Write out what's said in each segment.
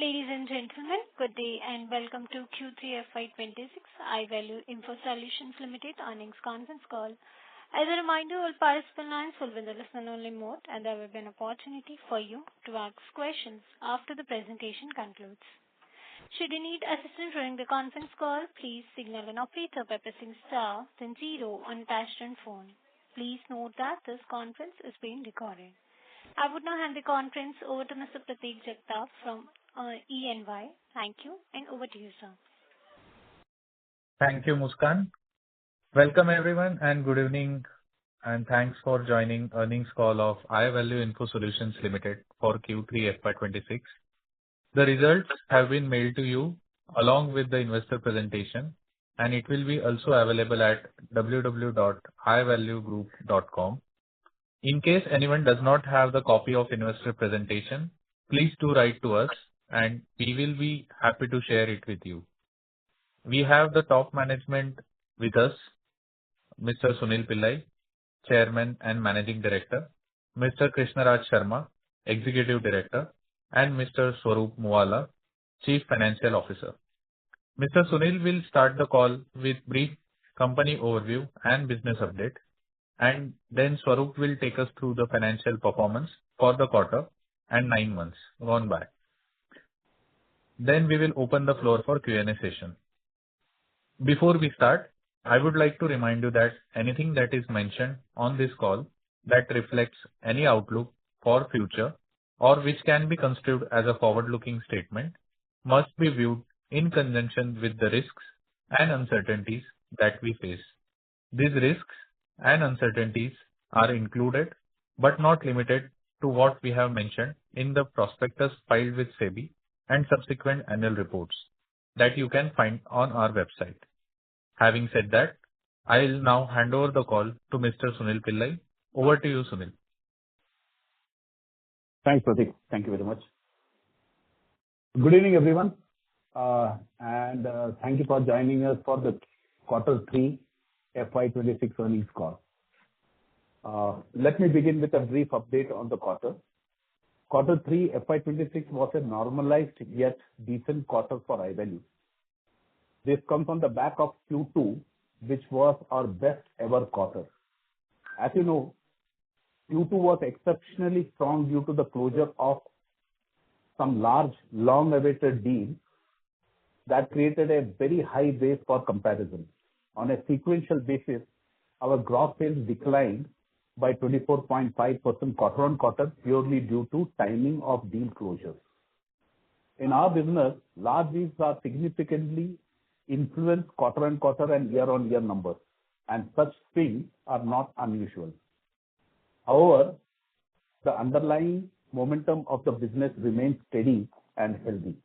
Ladies and gentlemen, good day and welcome to Q3 FY2026 Ivalue Infosolutions Limited earnings conference call. As a reminder, all participant lines will be in the listen-only mode, and there will be an opportunity for you to ask questions after the presentation concludes. Should you need assistance during the conference call, please signal an operator by pressing star then zero on your touch-tone phone. Please note that this conference is being recorded. I would now hand the conference over to Mr. Prateek Jagtap from EY. Thank you, and over to you, sir. Thank you, Muskan. Welcome, everyone, and good evening, and thanks for joining earnings call of Ivalue Infosolutions Limited for Q3 FY26. The results have been mailed to you along with the investor presentation, and it will be also available at www.ivaluegroup.com. In case anyone does not have the copy of investor presentation, please do write to us and we will be happy to share it with you. We have the top management with us, Mr. Sunil Pillai, Chairman and Managing Director, Mr. Krishnaraj Sharma, Executive Director, and Mr. Swaroop Muwala, Chief Financial Officer. Mr. Sunil will start the call with brief company overview and business update, and then Swaroop will take us through the financial performance for the quarter and 9 months gone by. Then we will open the floor for Q&A session. Before we start, I would like to remind you that anything that is mentioned on this call that reflects any outlook for future or which can be construed as a forward-looking statement must be viewed in conjunction with the risks and uncertainties that we face. These risks and uncertainties are included but not limited to what we have mentioned in the prospectus filed with SEBI and subsequent annual reports that you can find on our website. Having said that, I will now hand over the call to Mr. Sunil Pillai. Over to you, Sunil. Thanks, Prateek. Thank you very much. Good evening, everyone, and thank you for joining us for the Q3 FY26 earnings call. Let me begin with a brief update on the quarter. Q3 FY26 was a normalized yet decent quarter for Ivalue. This comes on the back of Q2, which was our best ever quarter. As you know, Q2 was exceptionally strong due to the closure of some large, long-awaited deals that created a very high base for comparison. On a sequential basis, our gross sales declined by 24.5% quarter-on-quarter purely due to timing of deal closures. In our business, large deals are significantly influenced quarter-on-quarter and year-on-year numbers, and such swings are not unusual. However, the underlying momentum of the business remains steady and healthy.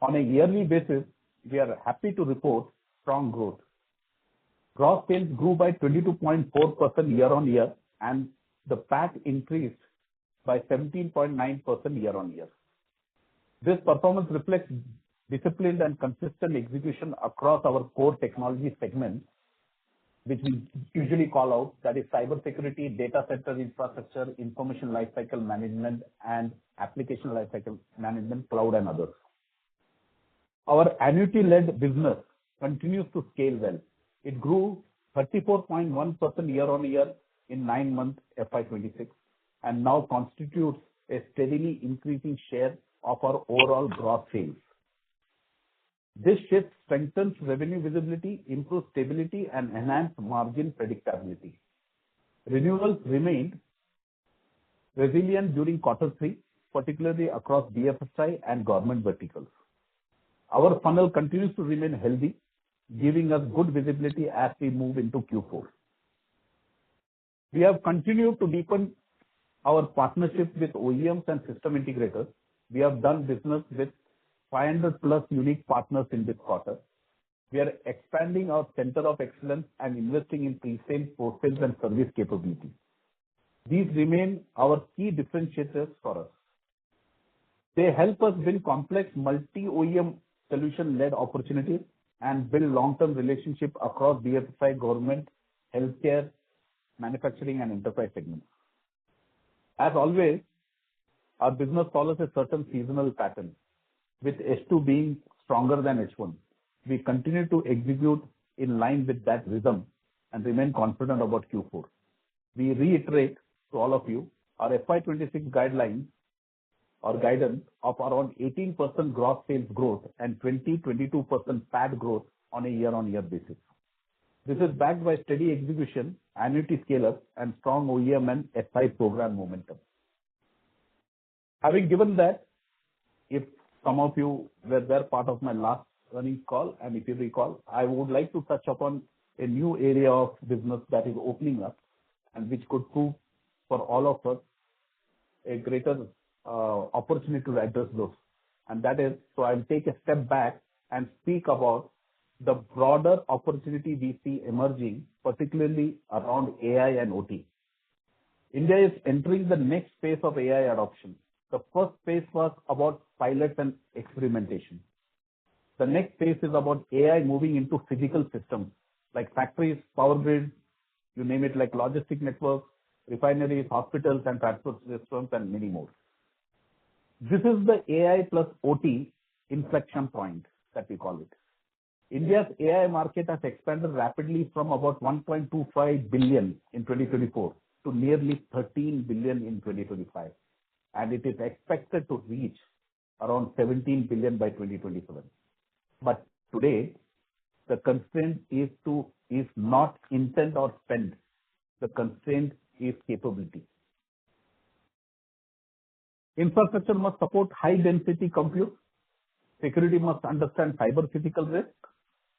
On a yearly basis, we are happy to report strong growth. Gross sales grew by 22.4% year-on-year, and the PAT increased by 17.9% year-on-year. This performance reflects disciplined and consistent execution across our core technology segments, which we usually call out, that is cybersecurity, data center infrastructure, information lifecycle management, and application lifecycle management, cloud, and others. Our annuity-led business continues to scale well. It grew 34.1% year-on-year in 9 months FY26 and now constitutes a steadily increasing share of our overall gross sales. This shift strengthens revenue visibility, improves stability, and enhances margin predictability. Renewals remained resilient during Q3, particularly across BFSI and government verticals. Our funnel continues to remain healthy, giving us good visibility as we move into Q4. We have continued to deepen our partnership with OEMs and system integrators. We have done business with 500 plus unique partners in this quarter. We are expanding our center of excellence and investing in pre-sales, post-sales, and service capabilities. These remain our key differentiators for us. They help us win complex multi-OEM solution-led opportunities and build long-term relationships across BFSI, government, healthcare, manufacturing, and enterprise segments. As always, our business follows a certain seasonal pattern. with H2 being stronger than H1. We continue to execute in line with that rhythm and remain confident about Q4. We reiterate to all of you our FY26 guidelines or guidance of around 18% gross sales growth and 20-22% PAT growth on a year-on-year basis. This is backed by steady execution, annuity scale-up, and strong OEM and SI program momentum. Having given that, if some of you were there part of my last earnings call, and if you recall, I would like to touch upon a new area of business that is opening up and which could prove for all of us a greater opportunity to address those. And that is, so I'll take a step back and speak about the broader opportunity we see emerging, particularly around AI and OT. India is entering the next phase of AI adoption. The first phase was about pilots and experimentation. The next phase is about AI moving into physical systems like factories, power grids, you name it, like logistic networks, refineries, hospitals, and transport systems, and many more. This is the AI plus OT inflection point that we call it. India's AI market has expanded rapidly from about 1.25 billion in 2024 to nearly 13 billion in 2025. And it is expected to reach around 17 billion by 2027. But today, the constraint is not intent or spend. The constraint is capability. Infrastructure must support high density compute. Security must understand cyber physical risk.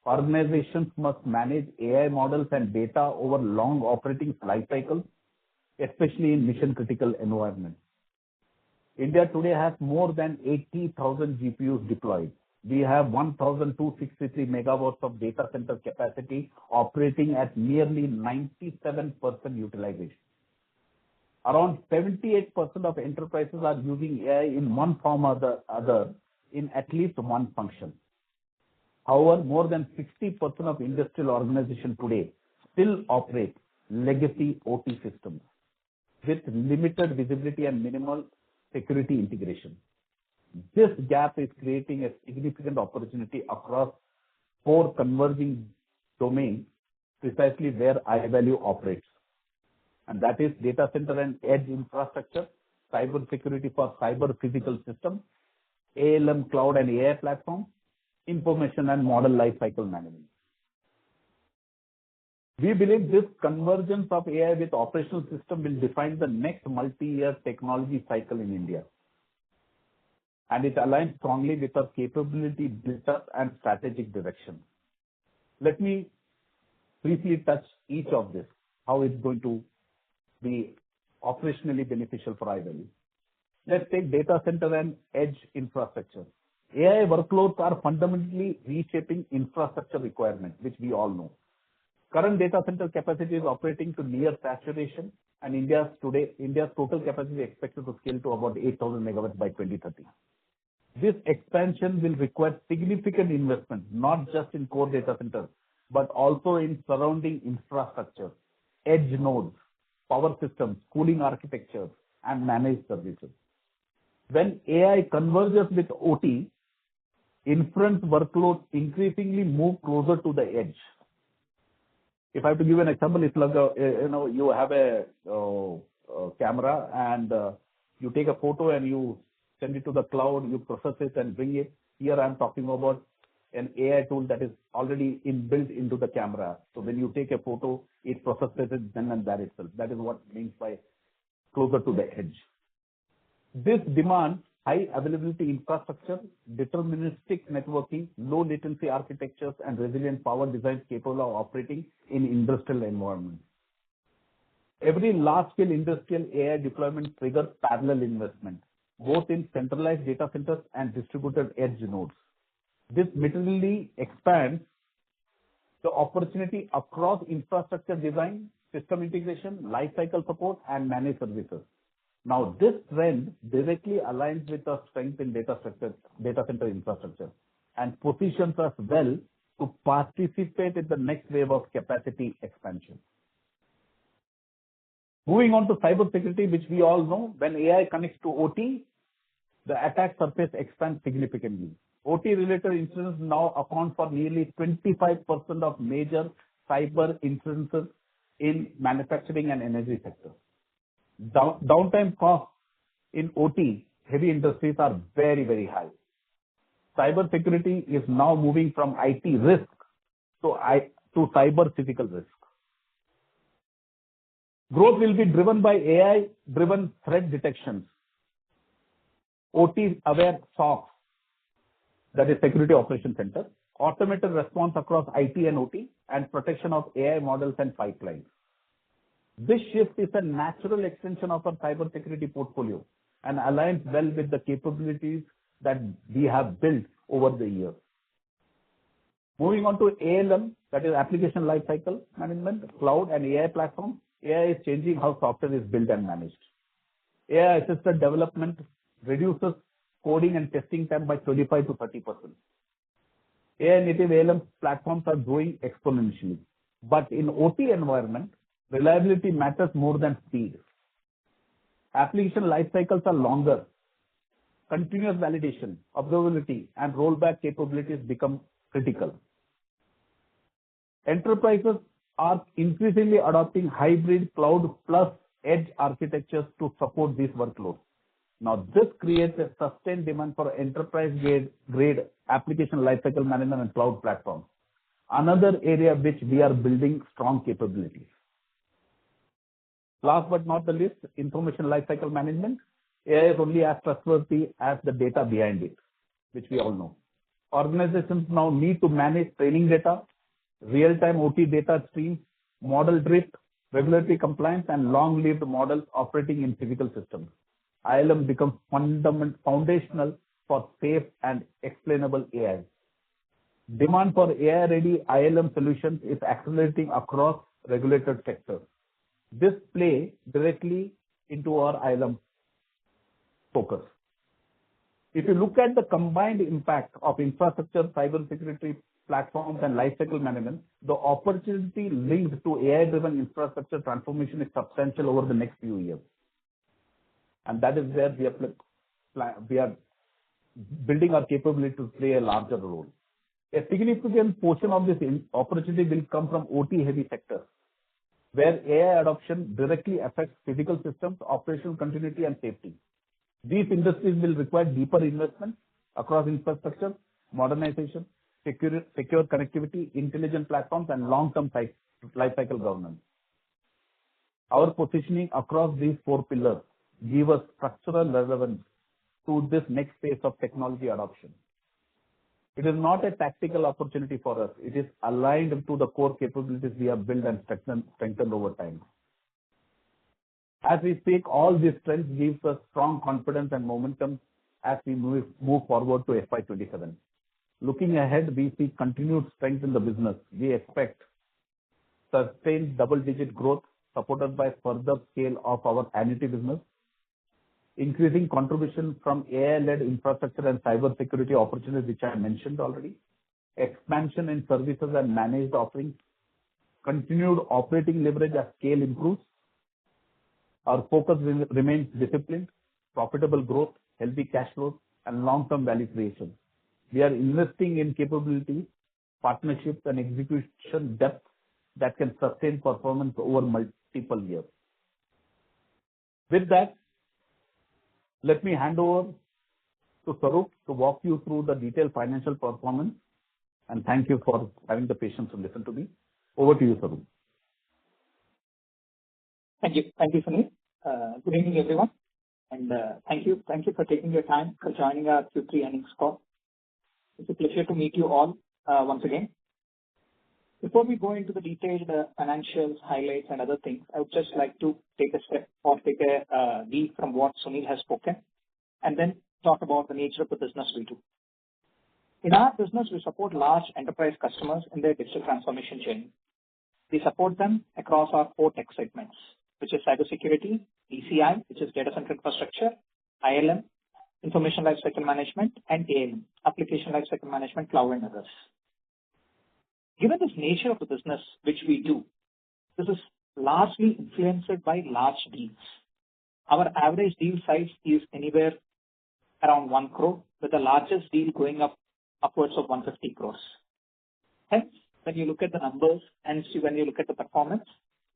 Organizations must manage AI models and data over long operating life cycles, especially in mission critical environments. India today has more than 80,000 GPUs deployed. We have 1,263 megawatts of data center capacity operating at nearly 97% utilization. Around 78% of enterprises are using AI in one form or the other in at least one function. However, more than 60% of industrial organizations today still operate legacy OT systems with limited visibility and minimal security integration. This gap is creating a significant opportunity across 4 converging domains, precisely where Ivalue operates. And that is data center and edge infrastructure, cyber security for cyber physical systems, ALM cloud and AI platform, information and model lifecycle management. We believe this convergence of AI with operational system will define the next multi-year technology cycle in India. And it aligns strongly with our capability build-up and strategic direction. Let me briefly touch each of this, how it's going to be operationally beneficial for Ivalue. Let's take data center and edge infrastructure. AI workloads are fundamentally reshaping infrastructure requirements, which we all know. Current data center capacity is operating to near saturation, and India's total capacity is expected to scale to about 8,000 megawatts by 2030. This expansion will require significant investment, not just in core data centers, but also in surrounding infrastructure, edge nodes, power systems, cooling architectures, and managed services. When AI converges with OT, inference workloads increasingly move closer to the edge. If I have to give an example, it's like you have a camera and you take a photo and you send it to the cloud, you process it and bring it. Here I'm talking about an AI tool that is already inbuilt into the camera. So when you take a photo, it processes it then and there itself. That is what it means by closer to the edge. This demands high availability infrastructure, deterministic networking, low latency architectures, and resilient power designs capable of operating in industrial environments. Every large-scale industrial AI deployment triggers parallel investment, both in centralized data centers and distributed edge nodes. This materially expands the opportunity across infrastructure design, system integration, lifecycle support, and managed services. Now, this trend directly aligns with our strength in data center infrastructure and positions us well to participate in the next wave of capacity expansion. Moving on to cybersecurity, which we all know, when AI connects to OT, the attack surface expands significantly. OT-related incidents now account for nearly 25% of major cyber incidences in manufacturing and energy sectors. Downtime costs in OT heavy industries are very, very high. Cybersecurity is now moving from IT risk to cyber physical risk. Growth will be driven by AI-driven threat detections, OT-aware SOC, that is Security Operations Center, automated response across IT and OT, and protection of AI models and pipelines. This shift is a natural extension of our cybersecurity portfolio and aligns well with the capabilities that we have built over the years. Moving on to ALM, that is Application Lifecycle Management, Cloud and AI platform. AI is changing how software is built and managed. AI-assisted development reduces coding and testing time by 25 to 30%. AI-native ALM platforms are growing exponentially. But in OT environment, reliability matters more than speed. Application life cycles are longer. Continuous validation, observability, and rollback capabilities become critical. Enterprises are increasingly adopting hybrid cloud plus edge architectures to support these workloads. Now, this creates a sustained demand for enterprise-grade application lifecycle management and cloud platforms, another area which we are building strong capabilities. Last but not the least, information lifecycle management. AI is only as trustworthy as the data behind it, which we all know. Organizations now need to manage training data, real-time OT data streams, model drift, regulatory compliance, and long-lived models operating in physical systems. ILM becomes foundational for safe and explainable AI. Demand for AI-ready ILM solutions is accelerating across regulated sectors. This plays directly into our ILM focus. If you look at the combined impact of infrastructure, cybersecurity platforms, and lifecycle management, the opportunity linked to AI-driven infrastructure transformation is substantial over the next few years. And that is where we are building our capability to play a larger role. A significant portion of this opportunity will come from OT-heavy sectors, where AI adoption directly affects physical systems, operational continuity, and safety. These industries will require deeper investment across infrastructure, modernization, secure connectivity, intelligent platforms, and long-term lifecycle governance. Our positioning across these four pillars gives us structural relevance to this next phase of technology adoption. It is not a tactical opportunity for us. It is aligned to the core capabilities we have built and strengthened over time. As we speak, all these trends give us strong confidence and momentum as we move forward to FY27. Looking ahead, we see continued strength in the business. We expect sustained double-digit growth supported by further scale of our annuity business, increasing contribution from AI-led infrastructure and cybersecurity opportunities, which I mentioned already, expansion in services and managed offerings, continued operating leverage as scale improves. Our focus remains disciplined, profitable growth, healthy cash flows, and long-term value creation. We are investing in capabilities, partnerships, and execution depth that can sustain performance over multiple years. With that, let me hand over to Sarup to walk you through the detailed financial performance. And thank you for having the patience to listen to me. Over to you, Sarup. Thank you, Sunil. Good evening, everyone. And thank you for taking your time for joining our Q3 earnings call. It's a pleasure to meet you all once again. Before we go into the detailed financials, highlights, and other things, I would just like to take a lead from what Sunil has spoken, and then talk about the nature of the business we do. In our business, we support large enterprise customers in their digital transformation journey. We support them across our four tech segments, which is cybersecurity, DCI, which is data center infrastructure, ILM, information lifecycle management, and ALM, application lifecycle management, cloud, and others. Given this nature of the business which we do, this is largely influenced by large deals. Our average deal size is anywhere around 1 crore, with the largest deal going up upwards of 150 crores. Hence, when you look at the numbers and when you look at the performance,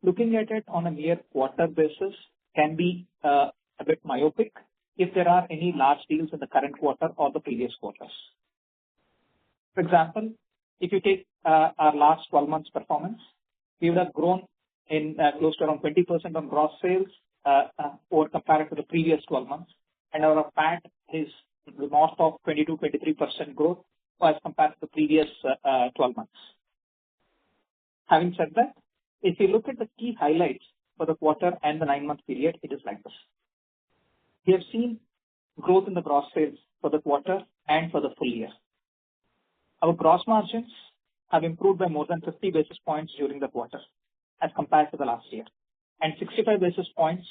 looking at it on a mere quarter basis can be a bit myopic if there are any large deals in the current quarter or the previous quarters. For example, if you take our last 12 months performance, we would have grown in close to around 20% on gross sales over compared to the previous 12 months, and our PAT is north of 22-23% growth as compared to the previous 12 months. Having said that, if you look at the key highlights for the quarter and the 9-month period, it is like this. We have seen growth in the gross sales for the quarter and for the full year. Our gross margins have improved by more than 50 basis points during the quarter as compared to the last year, and 65 basis points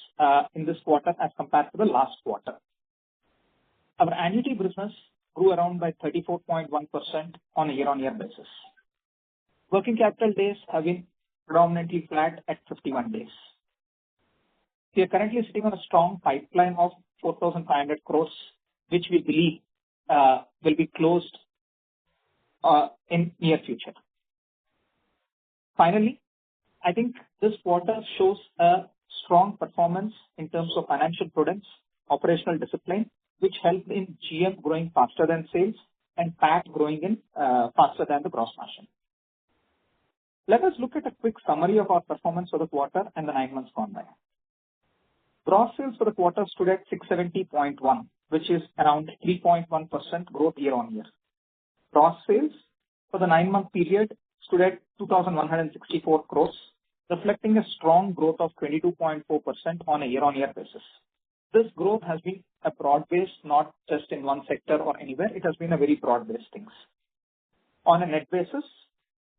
in this quarter as compared to the last quarter. Our annuity business grew around by 34.1% on a year-on-year basis. Working capital days have been predominantly flat at 51 days. We are currently sitting on a strong pipeline of 4,500 crores, which we believe will be closed in near future. Finally, I think this quarter shows a strong performance in terms of financial prudence, operational discipline, which helped in GM growing faster than sales and PAT growing in faster than the gross margin. Let us look at a quick summary of our performance for the quarter and the 9 months gone by. Gross sales for the quarter stood at 670.1, which is around 3.1% growth year-on-year. Gross sales for the 9-month period stood at 2,164 crores, reflecting a strong growth of 22.4% on a year-on-year basis. This growth has been a broad-based, not just in one sector or anywhere. It has been a very broad-based things. On a net basis,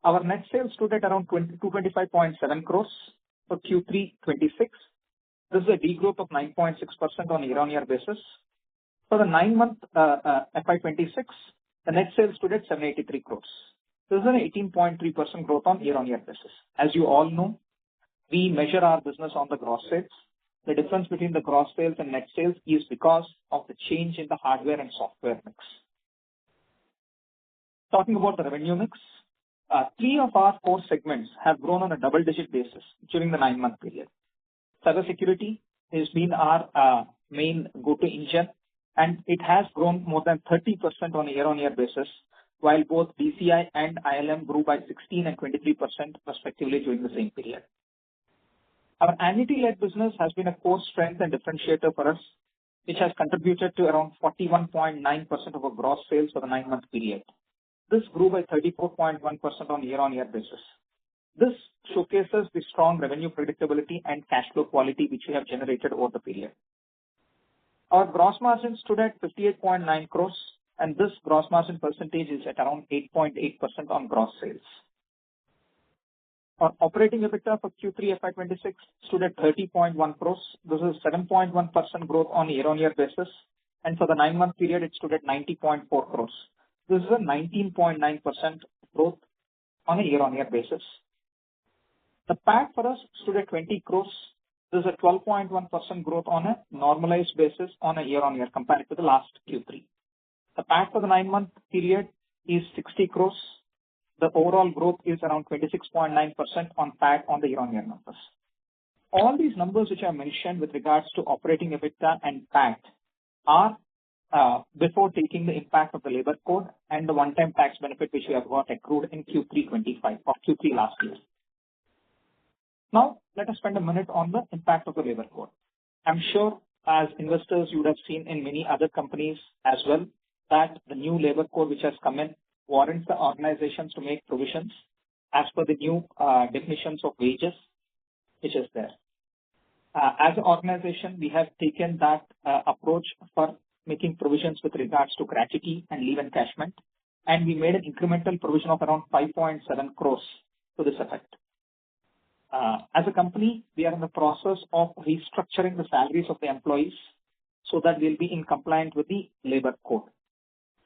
our net sales stood at around 225.7 crores for Q3 26. This is a degrowth of 9.6% on a year-on-year basis. For the 9-month FY26, the net sales stood at 783 crores. This is an 18.3% growth on year-on-year basis. As you all know, we measure our business on the gross sales. The difference between the gross sales and net sales is because of the change in the hardware and software mix. Talking about the revenue mix, 3 of our 4 segments have grown on a double-digit basis during the 9-month period. Cybersecurity has been our main go-to engine, and it has grown more than 30% on a year-on-year basis, while both DCI and ILM grew by 16 and 23% respectively during the same period. Our annuity-led business has been a core strength and differentiator for us, which has contributed to around 41.9% of our gross sales for the 9-month period. This grew by 34.1% on a year-on-year basis. This showcases the strong revenue predictability and cash flow quality which we have generated over the period. Our gross margin stood at 58.9 crores, and this gross margin percentage is at around 8.8% on gross sales. Our operating EBITDA for Q3 FY26 stood at 30.1 crores. This is 7.1% growth on a year-on-year basis, and for the 9-month period, it stood at 90.4 crores. This is a 19.9% growth on a year-on-year basis. The PAT for us stood at 20 crores. This is a 12.1% growth on a normalized basis on a year-on-year compared to the last Q3. The PAT for the 9-month period is 60 crores. The overall growth is around 26.9% on PAT on the year-on-year numbers. All these numbers which I mentioned with regards to operating EBITDA and PAT are before taking the impact of the labor code and the one-time tax benefit which we have got accrued in Q3 25 or Q3 last year. Now, let us spend a minute on the impact of the labor code. I'm sure as investors you would have seen in many other companies as well that the new labor code which has come in warrants the organizations to make provisions as per the new definitions of wages which is there. As an organization, we have taken that approach for making provisions with regards to gratuity and leave encashment, and we made an incremental provision of around 5.7 crores to this effect. As a company, we are in the process of restructuring the salaries of the employees so that we'll be in compliance with the labor code.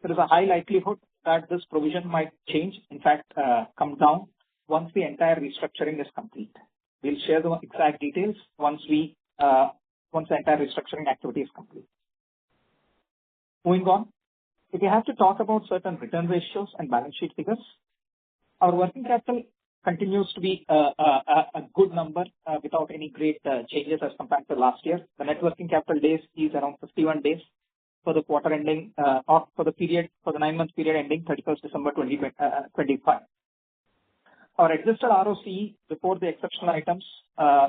There is a high likelihood that this provision might change, in fact, come down once the entire restructuring is complete. We'll share the exact details once the entire restructuring activity is complete. Moving on, if you have to talk about certain return ratios and balance sheet figures, our working capital continues to be a good number without any great changes as compared to last year. The net working capital days is around 51 days for the quarter ending or for the 9-month period ending 31st December 2025. Our adjusted ROCE before the exceptional items,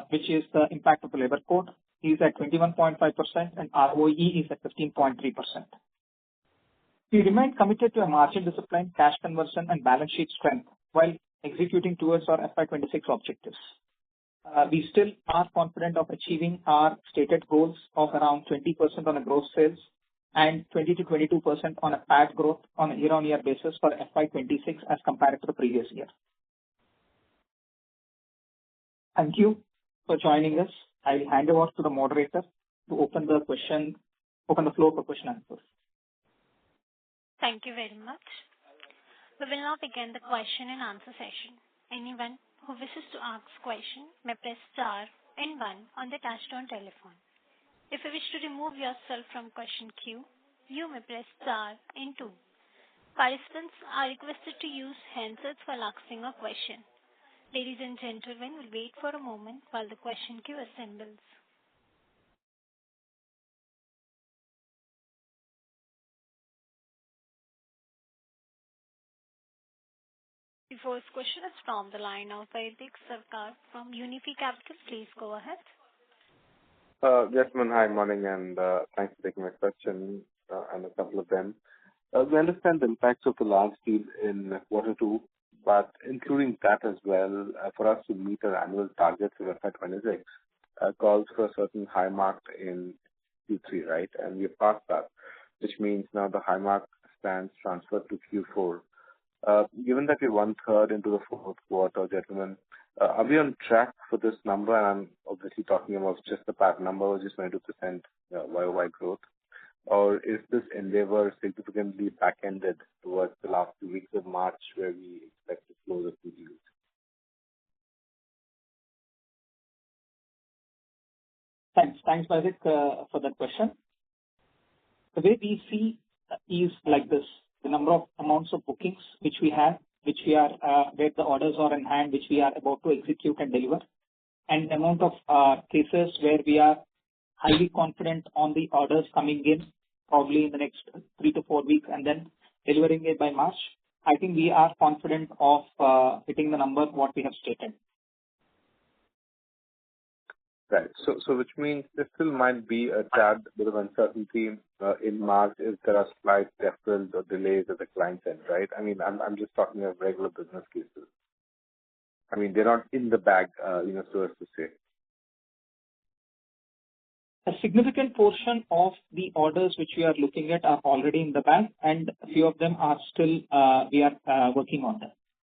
which is the impact of the labor code, is at 21.5% and ROE is at 15.3%. We remain committed to a margin discipline, cash conversion, and balance sheet strength while executing towards our FY26 objectives. We still are confident of achieving our stated goals of around 20% on a gross sales and 20 to 22% on a PAT growth on a year-on-year basis for FY26 as compared to the previous year. Thank you for joining us. I will hand over to the moderator to open the floor for question and answers. Thank you very much. We will now begin the question and answer session. Anyone who wishes to ask question may press star and 1 on the touchtone telephone. If you wish to remove yourself from question queue, you may press star and 2. Participants are requested to use handsets while asking a question. Ladies and gentlemen, we'll wait for a moment while the question queue assembles. The first question is from the line of Vaidik Sarkar from Unifi Capital. Please go ahead. Yes, man. Hi, morning, and thanks for taking my question and a couple of them. We understand the impacts of the large deal in quarter 2, but including that as well, for us to meet our annual targets of FY26 calls for a certain high mark in Q3, right? And we've passed that, which means now the high mark stands transferred to Q4. Given that we're 1/3 into the fourth quarter, gentlemen, are we on track for this number? And I'm obviously talking about just the PAT number, which is 22% YOY growth. Or is this endeavor significantly back-ended towards the last 2 weeks of March, where we expect to close a few deals? Thanks, Vaidik, for that question. The way we see is like this: the number of amounts of bookings which we have, where the orders are in hand, which we are about to execute and deliver, and the amount of cases where we are highly confident on the orders coming in, probably in the next 3 to 4 weeks, and then delivering it by March. I think we are confident of hitting the number what we have stated. Right. So which means there still might be a tad bit of uncertainty in March if there are slight deferrals or delays at the client's end, right? I mean, I'm just talking of regular business cases. I mean, they're not in the bag, so as to say. A significant portion of the orders which we are looking at are already in the bag, and a few of them are still, we are working on them.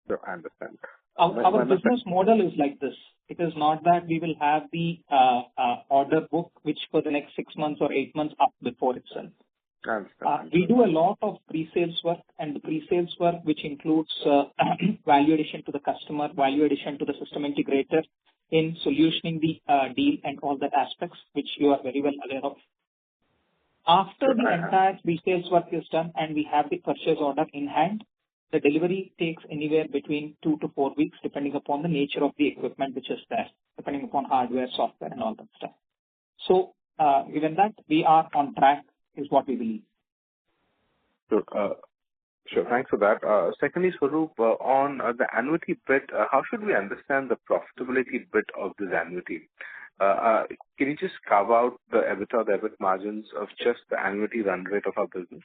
So I understand. Our business model is like this. It is not that we will have the order book which for the next 6 months or 8 months up before itself. I understand. We do a lot of pre-sales work, and the pre-sales work which includes value addition to the customer, value addition to the system integrator in solutioning the deal and all that aspects which you are very well aware of. After the entire pre-sales work is done and we have the purchase order in hand, the delivery takes anywhere between 2 to 4 weeks, depending upon the nature of the equipment which is there, depending upon hardware, software, and all that stuff. So, given that, we are on track, is what we believe. Sure. Thanks for that. Secondly, Swaroop, on the annuity bit, how should we understand the profitability bit of this annuity? Can you just carve out the EBITDA, the EBIT margins of just the annuity run rate of our business?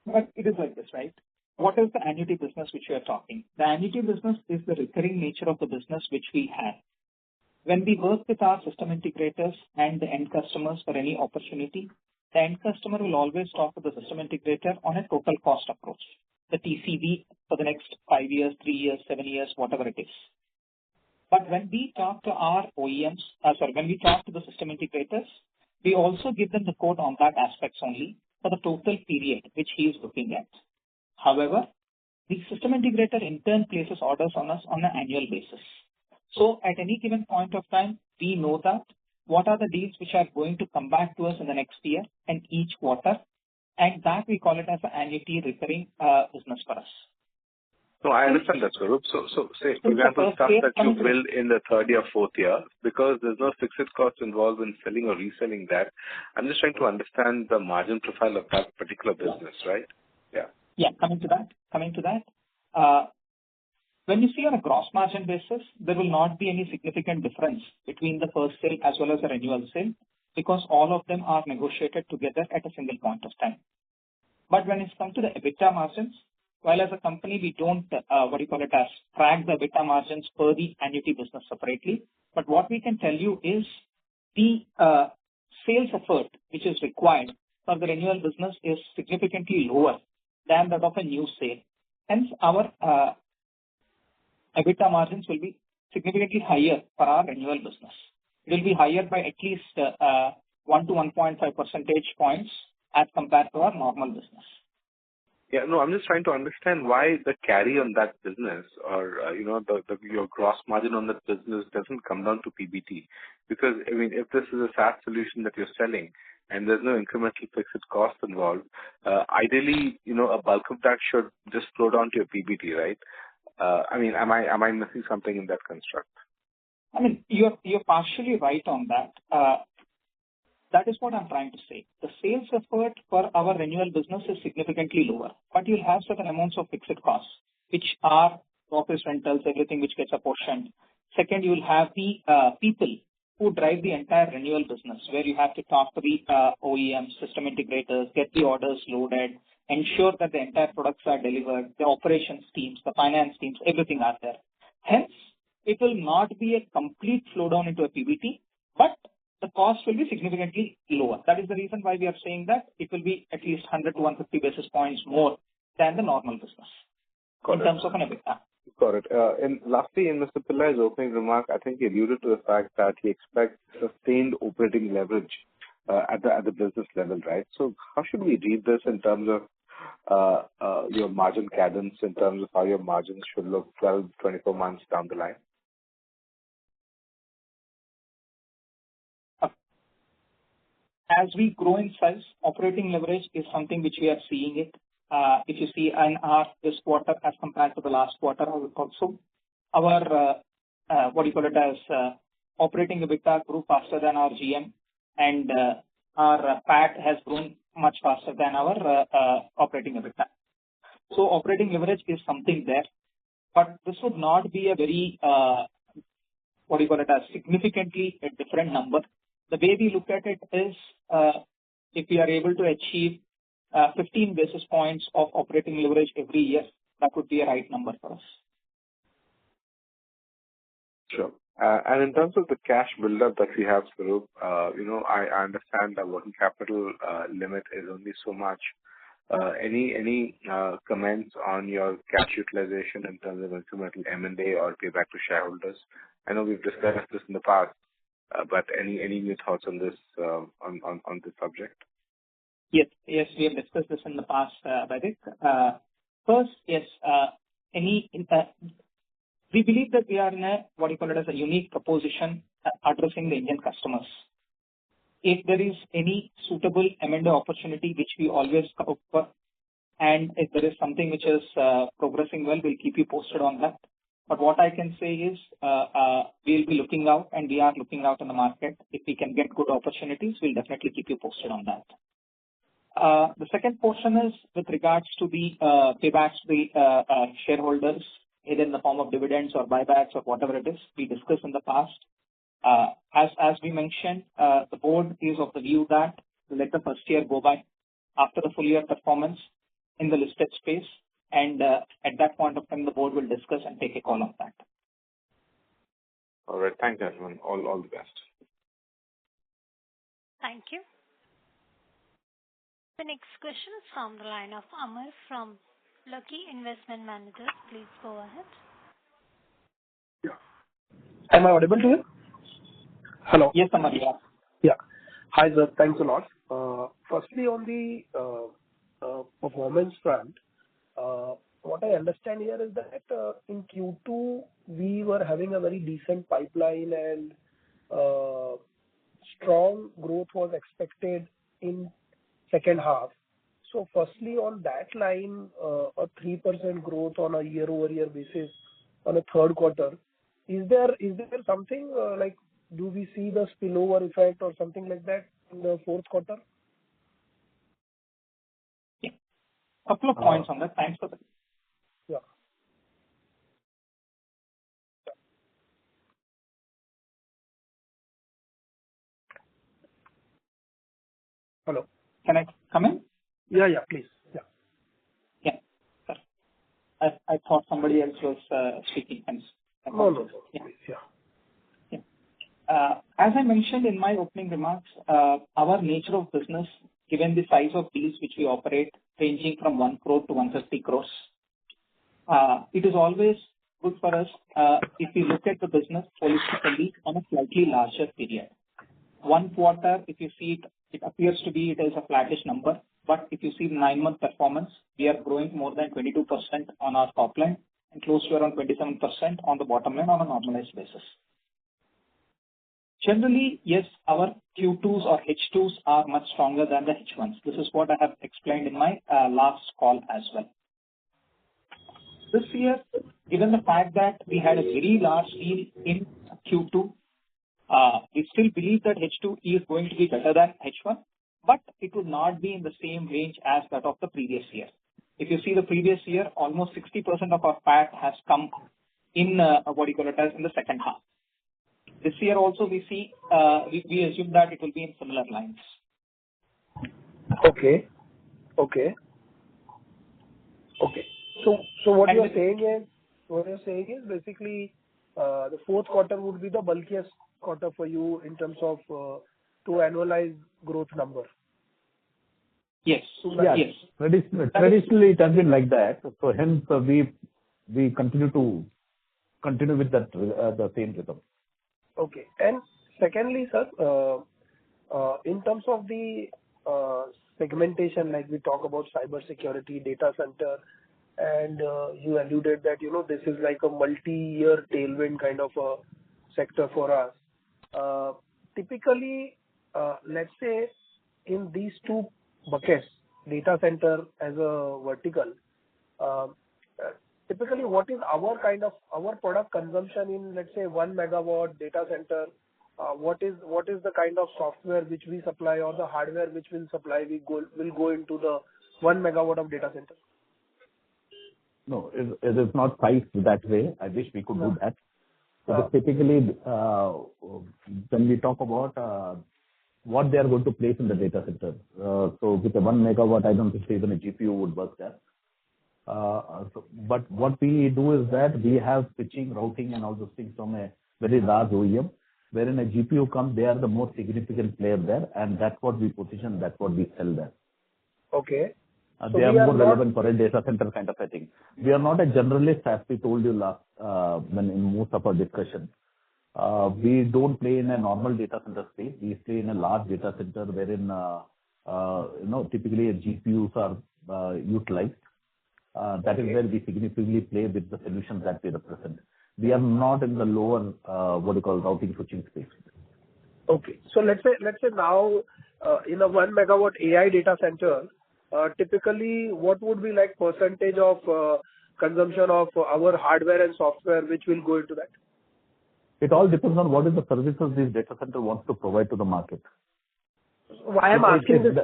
But it is like this, right? What is the annuity business which we are talking? The annuity business is the recurring nature of the business which we have. When we work with our system integrators and the end customers for any opportunity, the end customer will always talk to the system integrator on a total cost approach, the TCV for the next 5 years, 3 years, 7 years, whatever it is. But when we talk to our OEMs, when we talk to the system integrators, we also give them the quote on that aspects only for the total period which he is looking at. However, the system integrator in turn places orders on us on an annual basis. So at any given point of time, we know that what are the deals which are going to come back to us in the next year and each quarter, and that we call it as an annuity recurring business for us. No, I understand that, Swaroop. So say, for example, stuff that you build in the third year, fourth year, because there's no fixed cost involved in selling or reselling that, I'm just trying to understand the margin profile of that particular business, right? Yeah, coming to that. When you see on a gross margin basis, there will not be any significant difference between the first sale as well as the renewal sale, because all of them are negotiated together at a single point of time. But when it comes to the EBITDA margins, while as a company we don't track the EBITDA margins per the annuity business separately, but what we can tell you is the sales effort which is required for the renewal business is significantly lower than that of a new sale. Hence, our EBITDA margins will be significantly higher for our renewal business. It will be higher by at least 1 to 1.5 percentage points as compared to our normal business. Yeah, no, I'm just trying to understand why the carry on that business or, your gross margin on that business doesn't come down to PBT. Because, I mean, if this is a SaaS solution that you're selling and there's no incremental fixed cost involved, ideally, a bulk of that should just flow down to your PBT, right? I mean, am I missing something in that construct? I mean, you're partially right on that. That is what I'm trying to say. The sales effort for our renewal business is significantly lower, but you'll have certain amounts of fixed costs, which are office rentals, everything which gets apportioned. Second, you'll have the people who drive the entire renewal business, where you have to talk to the OEMs, system integrators, get the orders loaded, ensure that the entire products are delivered, the operations teams, the finance teams, everything are there. Hence, it will not be a complete flow down into a PBT, but the cost will be significantly lower. That is the reason why we are saying that it will be at least 100 to 150 basis points more than the normal business in terms of an EBITDA. Got it. And lastly, in Mr. Pillai's opening remark, I think he alluded to the fact that he expects sustained operating leverage at the business level, right? So how should we read this in terms of your margin cadence, in terms of how your margins should look 12, 24 months down the line? As we grow in size, operating leverage is something which we are seeing it. If you see in our this quarter as compared to the last quarter also, our operating EBITDA grew faster than our GM, and our PAT has grown much faster than our operating EBITDA. So operating leverage is something there, but this would not be a very significantly a different number. The way we look at it is, if we are able to achieve 15 basis points of operating leverage every year, that would be a right number for us. Sure. And in terms of the cash buildup that we have, Swaroop, I understand the working capital limit is only so much. Any comments on your cash utilization in terms of incremental M&A or payback to shareholders? I know we've discussed this in the past. But any new thoughts on this on this subject? Yes, we have discussed this in the past, Vaidik. First, yes, we believe that we are in a unique proposition addressing the Indian customers. If there is any suitable M&A opportunity, which we always look for, and if there is something which is progressing well, we'll keep you posted on that. But what I can say is we'll be looking out, and we are looking out in the market. If we can get good opportunities, we'll definitely keep you posted on that. The second portion is with regards to the paybacks to the shareholders, either in the form of dividends or buybacks or whatever it is, we discussed in the past. As we mentioned, the board is of the view that let the first year go by after the full year performance in the listed space. And at that point of time, the board will discuss and take a call on that. All right. Thank you, gentlemen. All the best. Thank you. The next question is from the line of Amar from Lucky Investment Managers. Please go ahead. Yeah. Am I audible to you? Hello. Yes, Amar. Yeah. Hi, sir. Thanks a lot. Firstly, on the performance front, what I understand here is that in Q2 we were having a very decent pipeline, and strong growth was expected in second half. So firstly, on that line, a 3% growth on a year-over-year basis on a third quarter, is there something like, do we see the spillover effect or something like that in the fourth quarter? Yeah. Couple of points on that. Thanks for that. Yeah. Hello. Can I come in? Yeah, please. Yeah. Sorry. I thought somebody else was speaking. Hence. No. Yeah. Please, yeah. As I mentioned in my opening remarks, our nature of business, given the size of deals which we operate, ranging from 1 crore to 150 crores, it is always good for us if we look at the business holistically on a slightly larger period. 1 quarter, if you see it appears to be it is a flattish number, but if you see the 9-month performance, we are growing more than 22% on our top line and close to around 27% on the bottom line on a normalized basis. Generally, yes, our Q2s or H2s are much stronger than the H1s. This is what I have explained in my last call as well. This year, given the fact that we had a very large deal in Q2, we still believe that H2 is going to be better than H1, but it would not be in the same range as that of the previous year. If you see the previous year, almost 60% of our PAT has come in in the second half. This year also we see, we assume that it will be in similar lines. Okay. So what you're saying is basically the fourth quarter would be the bulkiest quarter for you in terms of to annualize growth number. Yes. Yeah. Yes. Traditionally, it has been like that. So hence we continue with that the same rhythm. Okay. And secondly, sir, in terms of the segmentation, like we talk about cybersecurity, data center, and you alluded that, this is like a multi-year tailwind kind of a sector for us. Typically, let's say in these two buckets, data center as a vertical, typically what is our product consumption in, let's say, 1 megawatt data center? What is the kind of software which we supply or the hardware which we'll supply will go into the 1 megawatt of data center? No, it is not priced that way. I wish we could do that. So typically, when we talk about what they are going to place in the data center, so with a 1 megawatt, I don't think even a GPU would work there. But what we do is that we have switching, routing, and all those things from a very large OEM, wherein a GPU comes, they are the most significant player there, and that's what we position, that's what we sell there. Okay. They are more relevant for a data center kind of a thing. We are not a generalist, as we told you last when in most of our discussion. We don't play in a normal data center space. We play in a large data center wherein typically GPUs are utilized. That is where we significantly play with the solutions that we represent. We are not in the lower routing switching space. Okay. So let's say now in a 1 megawatt AI data center, typically what would be like percentage of consumption of our hardware and software which will go into that? It all depends on what is the services this data center wants to provide to the market. Why I'm asking this?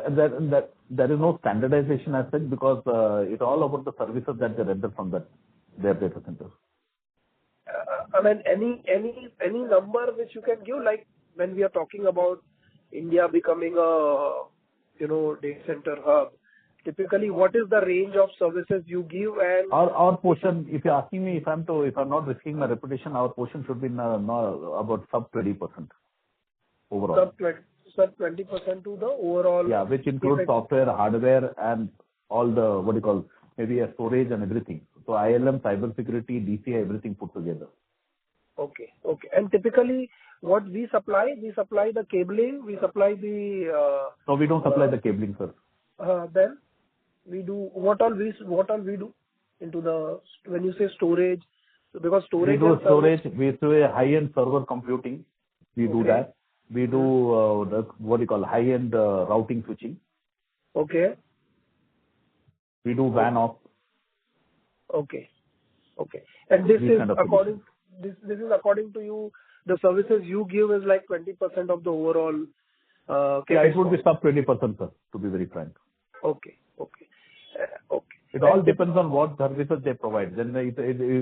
There is no standardization as such because it's all about the services that they render from their data centers. I mean, any number which you can give, like when we are talking about India becoming a data center hub, typically what is the range of services you give? And our portion, if you're asking me if I'm not risking my reputation, our portion should be about sub 20% overall. Sub 20% to the overall. Yeah, which includes software, hardware, and all the maybe a storage and everything. So ILM, cybersecurity, DCI, everything put together. Okay. And typically, what we supply the cabling, we supply the. No, we don't supply the cabling, sir. Then we do what all we do into the when you say storage, because storage. We do storage. We do a high-end server computing. We do that. We do what you call high-end routing switching. Okay. We do WAN off. Okay. And this These is kind of according this is according to you, the services you give is like 20% of the overall Yeah, it would be sub 20%, sir, to be very frank. Okay. It all depends on what services they provide. Then if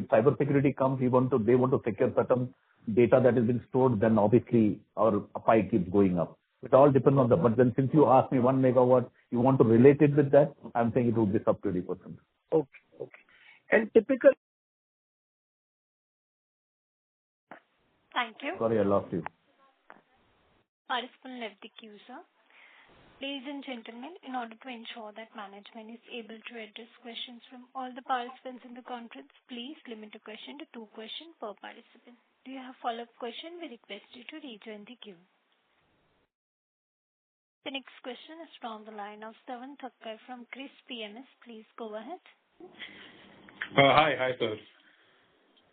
cybersecurity comes, they want to secure certain data that has been stored, then obviously our pie keeps going up. It all depends on that. But then since you asked me 1 megawatt, you want to relate it with that, I'm saying it would be sub 20%. Okay. And typical. Thank you. Sorry, I lost you. Participant left the queue, sir. Ladies and gentlemen, in order to ensure that management is able to address questions from all the participants in the conference, please limit a question to 2 questions per participant. Do you have follow-up question? We request you to rejoin the queue. The next question is from the line of Savan Thakkar from Chris PMS. Please go ahead. Hi, sir.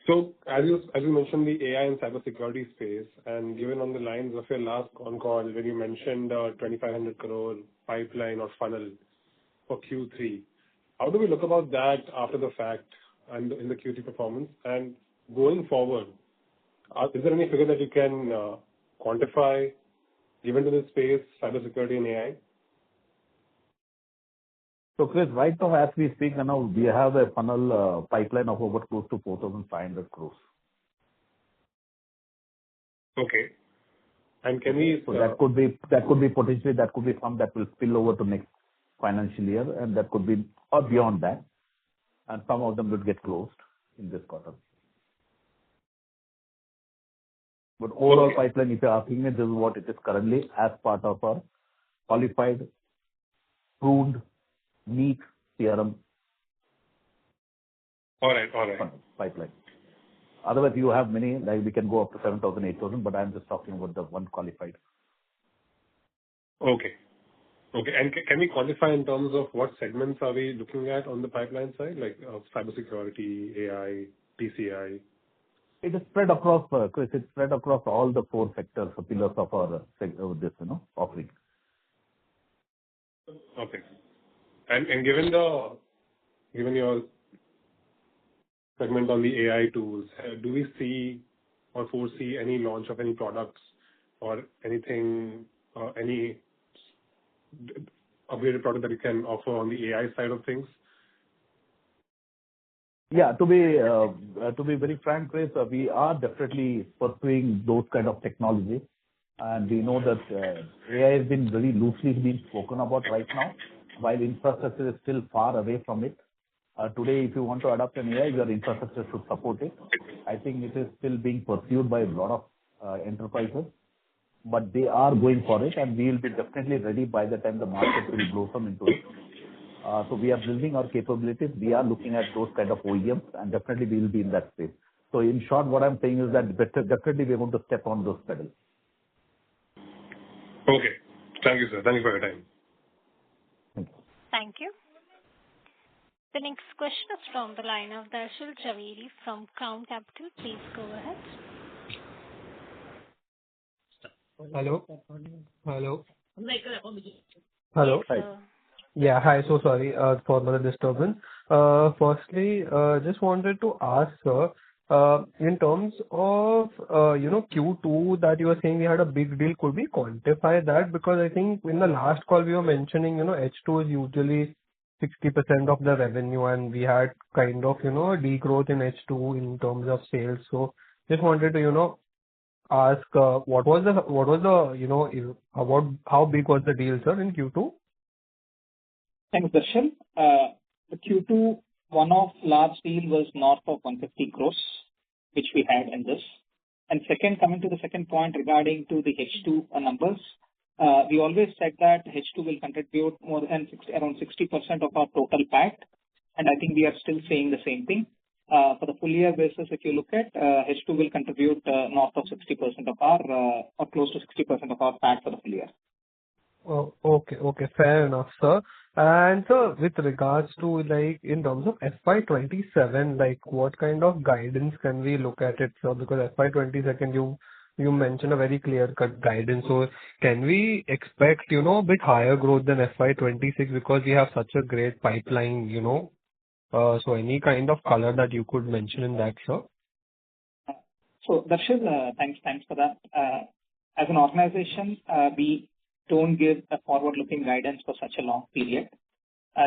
So as you mentioned the AI and cybersecurity space, and given on the lines of your last Concall when you mentioned 2,500 crore pipeline or funnel for Q3, how do we look about that after the fact and in the Q3 performance? And going forward, is there any figure that you can quantify given to this space, cybersecurity and AI? So Chris, right now as we speak, we have a funnel pipeline of over close to 4,500 crores. Okay. And can we? So that could be potentially some that will spill over to next financial year, and that could be or beyond that, and some of them will get closed in this quarter. But overall pipeline, if you're asking me, this is what it is currently as part of our qualified, proved, neat CRM. All right. Pipeline. Otherwise, you have many, like we can go up to 7,000, 8,000, but I'm just talking about the one qualified. Okay. And can we quantify in terms of what segments are we looking at on the pipeline side, like cybersecurity, AI, PCI? It is spread across, Chris, it's spread across all the 4 sectors or pillars of our offering. Okay. And given your segment on the AI tools, do we see or foresee any launch of any products or anything, any upgraded product that you can offer on the AI side of things? Yeah, to be very frank, Chris, we are definitely pursuing those kind of technology, and we know that AI has been very loosely being spoken about right now, while infrastructure is still far away from it. Today, if you want to adopt an AI, your infrastructure should support it. I think it is still being pursued by a lot of enterprises, but they are going for it, and we will be definitely ready by the time the market will blossom into it. So we are building our capabilities. We are looking at those kind of OEMs, and definitely we will be in that space. So in short, what I'm saying is that definitely we want to step on those pedals. Okay. Thank you, sir. Thank you for your time. Thank you. Thank you. The next question is from the line of Darshil Jhaveri from Crown Capital. Please go ahead. Hello. Hi. Yeah, hi. So sorry for the disturbance. Firstly, just wanted to ask, sir, in terms of, Q2 that you were saying we had a big deal, could we quantify that? Because I think in the last call we were mentioning, H2 is usually 60% of the revenue, and we had kind of, degrowth in H2 in terms of sales. So just wanted to, ask, how big was the deal, sir, in Q2? Thanks, Darshil. The Q2 one-off large deal was north of 150 crores, which we had in this. And second, coming to the second point regarding to the H2 numbers, we always said that H2 will contribute more than around 60% of our total PAT, and I think we are still saying the same thing. For the full year basis, if you look at H2 will contribute north of 60% of our, or close to 60% of our PAT for the full year. Oh, okay, fair enough, sir. And sir, with regards to in terms of FY27, what kind of guidance can we look at it, sir? Because FY22, you mentioned a very clear-cut guidance. So can we expect, a bit higher growth than FY26 because we have such a great pipeline? So any kind of color that you could mention in that, sir? So Darshil, thanks for that. As an organization, we don't give a forward-looking guidance for such a long period,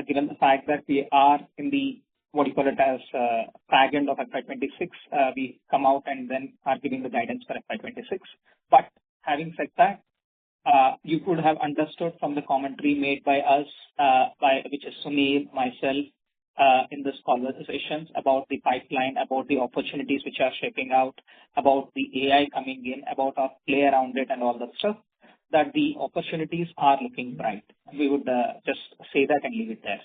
given the fact that we are in the, what you call it as, fag end of FY26. We come out and then are giving the guidance for FY26. But having said that, you could have understood from the commentary made by us, which is Sunil, myself, in this conversations about the pipeline, about the opportunities which are shaping out, about the AI coming in, about our play around it and all that stuff, that the opportunities are looking bright. We would just say that and leave it there.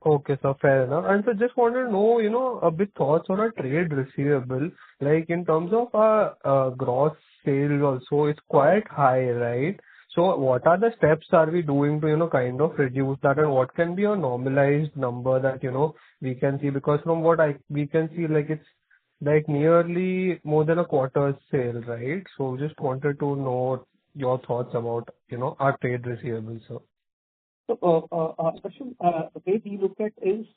Okay, so fair enough. And so just wanted to know, a bit thoughts on our trade receivable, like in terms of our gross sales also, it's quite high, right? So what are the steps are we doing to, kind of reduce that, and what can be a normalized number that, we can see? Because from what we can see, like it's like nearly more than a quarter's sale, right? So just wanted to know your thoughts about, our trade receivables, sir. So, Darshil, the way we look at is,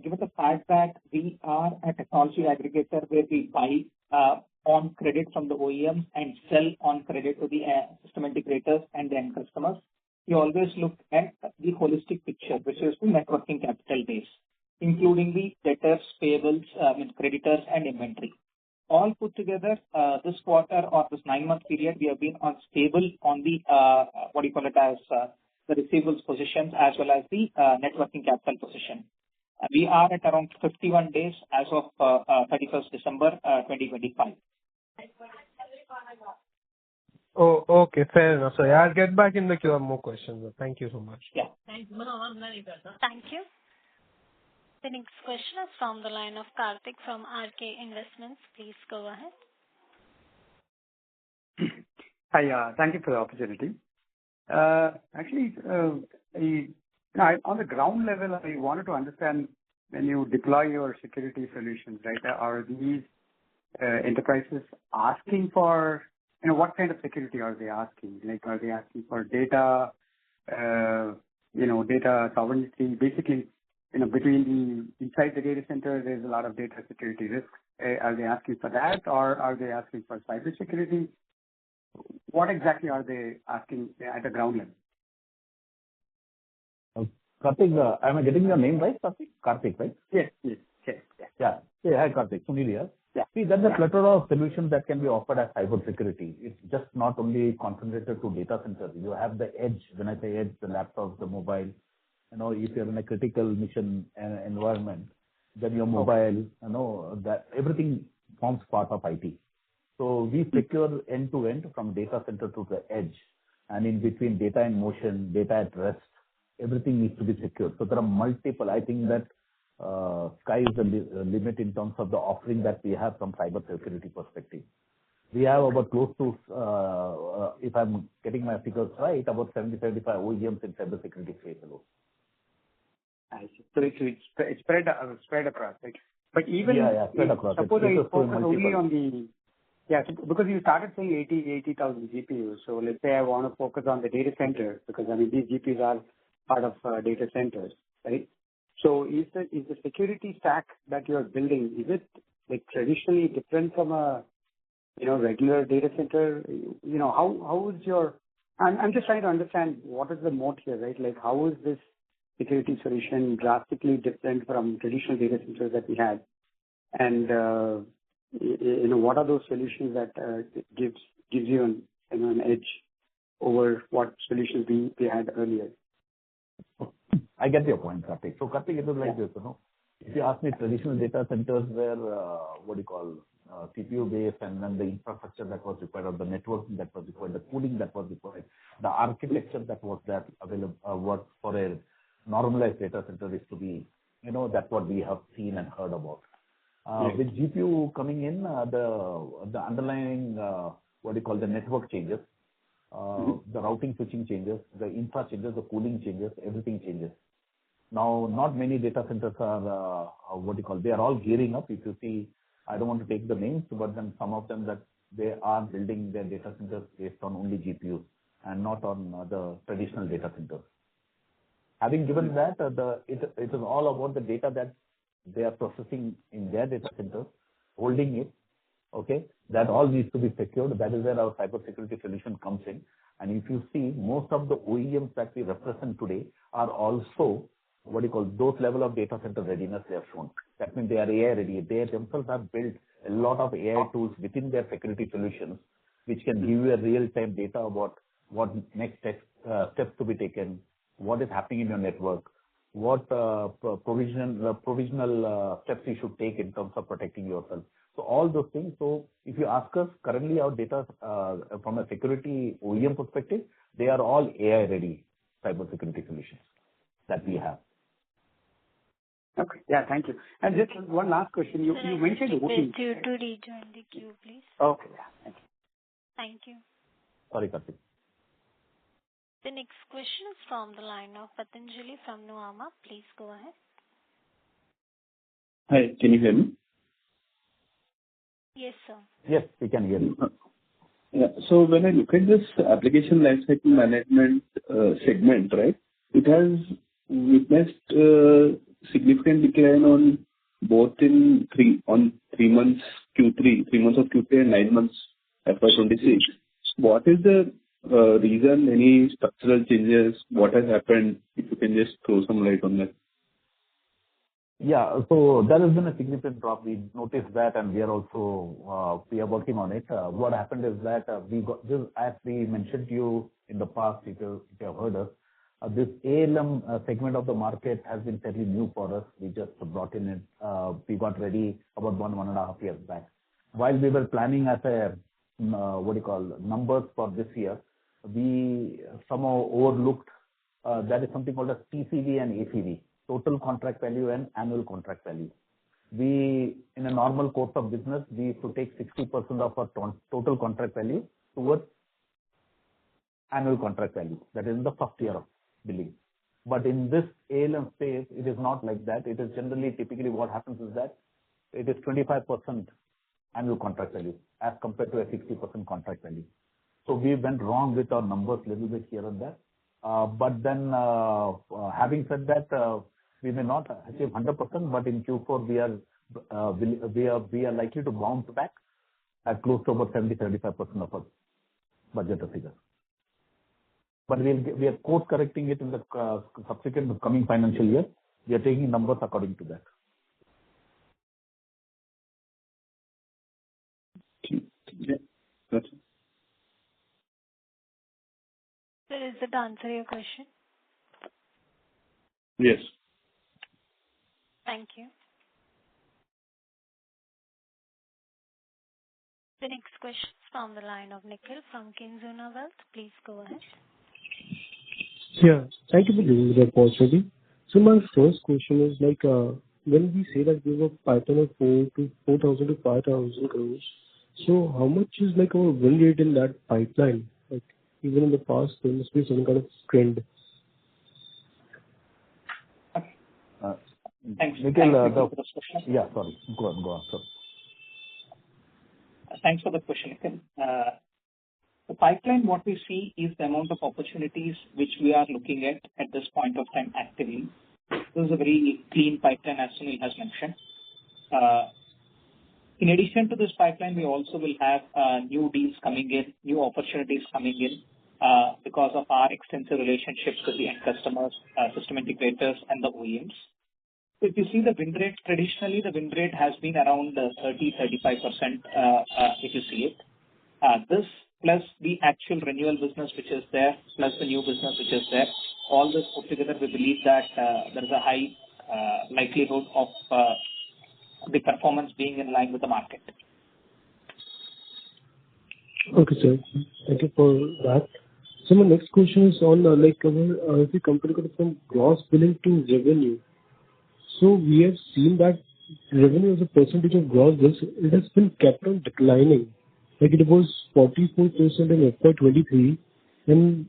given the fact that we are a technology aggregator where we buy on credit from the OEMs and sell on credit to the system integrators and the end customers, we always look at the holistic picture, which is the net working capital base, including the debtors, payables, creditors, and inventory. All put together, this quarter or this 9-month period, we have been stable on the, what you call it as, the receivables positions as well as the net working capital position. We are at around 51 days as of 31st December 2025. Oh, okay, fair enough. So yeah, I'll get back in the queue. I have more questions. Thank you so much. Yeah. Thank you. The next question is from the line of Karthik from RK Investments. Please go ahead. Hi, thank you for the opportunity. Actually, on the ground level, I wanted to understand when you deploy your security solutions, right? Are these enterprises asking for, what kind of security are they asking? Like, are they asking for data, data sovereignty? Basically, between inside the data center, there's a lot of data security risk. Are they asking for that, or are they asking for cybersecurity? What exactly are they asking at the ground level? Karthik, am I getting your name right, Karthik? Karthik, right? Yes. Yeah. Hi, Karthik. Sunil here. Yeah. See, there's a plethora of solutions that can be offered as cybersecurity. It's just not only concentrated to data centers. You have the edge. When I say edge, the laptops, the mobile. If you're in a critical mission environment, then your mobile, that everything forms part of IT. So we secure end-to-end from data center to the edge, and in between data in motion, data at rest, everything needs to be secured. So there are multiple. I think that sky is the limit in terms of the offering that we have from cybersecurity perspective. We have about close to, if I'm getting my figures right, about 70-75 OEMs in cybersecurity space alone. I see. So it's spread across, right? But even spread across. Suppose I focus only on the so because you started saying 80,000 GPUs. So let's say I want to focus on the data center because these GPUs are part of data centers, right? So is the security stack that you're building, is it like traditionally different from a regular data center? How is your? I'm just trying to understand what is the moat here, right? Like how is this security solution drastically different from traditional data centers that we had, and what are those solutions that gives you an edge over what solutions we had earlier? I get your point, Karthik. So Karthik, it is like this, if you ask me, traditional data centers were CPU based, and then the infrastructure that was required, or the networking that was required, the cooling that was required, the architecture that was there available, what for a normalized data center is to be, that's what we have seen and heard about. With GPU coming in, the underlying, the network changes, the routing switching changes, the infra changes, the cooling changes, everything changes. Now, not many data centers are, they are all gearing up. If you see, I don't want to take the names, but then some of them that they are building their data centers based on only GPUs and not on the traditional data centers. Having given that, it is all about the data that they are processing in their data centers, holding it. Okay, that all needs to be secured. That is where our cybersecurity solution comes in. And if you see, most of the OEMs that we represent today are also those level of data center readiness they have shown. That means they are AI ready. They themselves have built a lot of AI tools within their security solutions, which can give you a real-time data about what next steps to be taken, what is happening in your network, what provisional steps you should take in terms of protecting yourself. So all those things. So if you ask us, currently our data from a security OEM perspective, they are all AI ready cybersecurity solutions that we have. Okay. Yeah, thank you. And just one last question. You mentioned voting. You to rejoin the queue, please. Okay. Yeah. Thank you. Thank you. Sorry, Karthik. The next question is from the line of Patanjali from Nuvama. Please go ahead. Hi, can you hear me? Yes, sir. Yes, we can hear you. Yeah. So when I look at this application lifecycle management segment, right, it has witnessed significant decline on both in 3 months Q3, 3 months of Q3 and 9 months FY26. What is the reason? Any structural changes? What has happened? If you can just throw some light on that. Yeah, so there has been a significant drop. We noticed that, and we are also we are working on it. What happened is that we got this, as we mentioned to you in the past, if you have heard us, this ALM segment of the market has been fairly new for us. We just brought in it. We got ready about 1.5 years back. While we were planning as a numbers for this year, we somehow overlooked that is something called as TCV and ACV, total contract value and annual contract value. We, in a normal course of business, we used to take 60% of our total contract value towards annual contract value. That is in the first year of billing. But in this ALM space, it is not like that. It is generally, typically what happens is that it is 25% annual contract value as compared to a 60% contract value. So we went wrong with our numbers a little bit here and there. But then having said that, we may not achieve 100%, but in Q4 we are likely to bounce back at close to about 70-75% of our budget figure. But we are course correcting it in the subsequent coming financial year. We are taking numbers according to that. Yeah, that's it. So does that answer your question? Yes. Thank you. The next question is from the line of Nikhil from Kinzuna Wealth. Please go ahead. Yeah, thank you for giving me the opportunity. So my first question is when we say that we have a pipeline of 4,000 to 5,000 crores, so how much is our win rate in that pipeline? Even in the past, there must be some kind of trend. Thanks. Nikhil, yeah, sorry. Go on, sir. Thanks for the question, Nikhil. The pipeline, what we see is the amount of opportunities which we are looking at this point of time actively. This is a very clean pipeline, as Sunil has mentioned. In addition to this pipeline, we also will have new deals coming in, new opportunities coming in because of our extensive relationships with the end customers, system integrators, and the OEMs. So if you see the win rate, traditionally the win rate has been around 30-35% if you see it. This plus the actual renewal business which is there, plus the new business which is there, all this put together, we believe that there is a high likelihood of the performance being in line with the market. Okay, sir. Thank you for that. So my next question is on if we compare it from gross billing to revenue. So we have seen that revenue as a percentage of gross bills, it has been kept on declining. It was 44% in FY23, and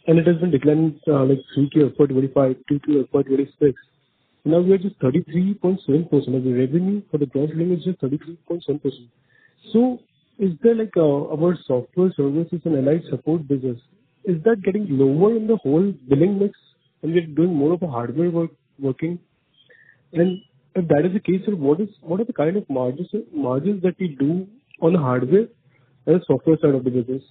it has been declining 3Q FY25, 2Q FY26. Now we are just 33.7% of the revenue for the gross billing is just 33.7%. So is there like our software services and allied support business, is that getting lower in the whole billing mix and we're doing more of a hardware working? And if that is the case, sir, what are the kind of margins that we do on the hardware and the software side of the business?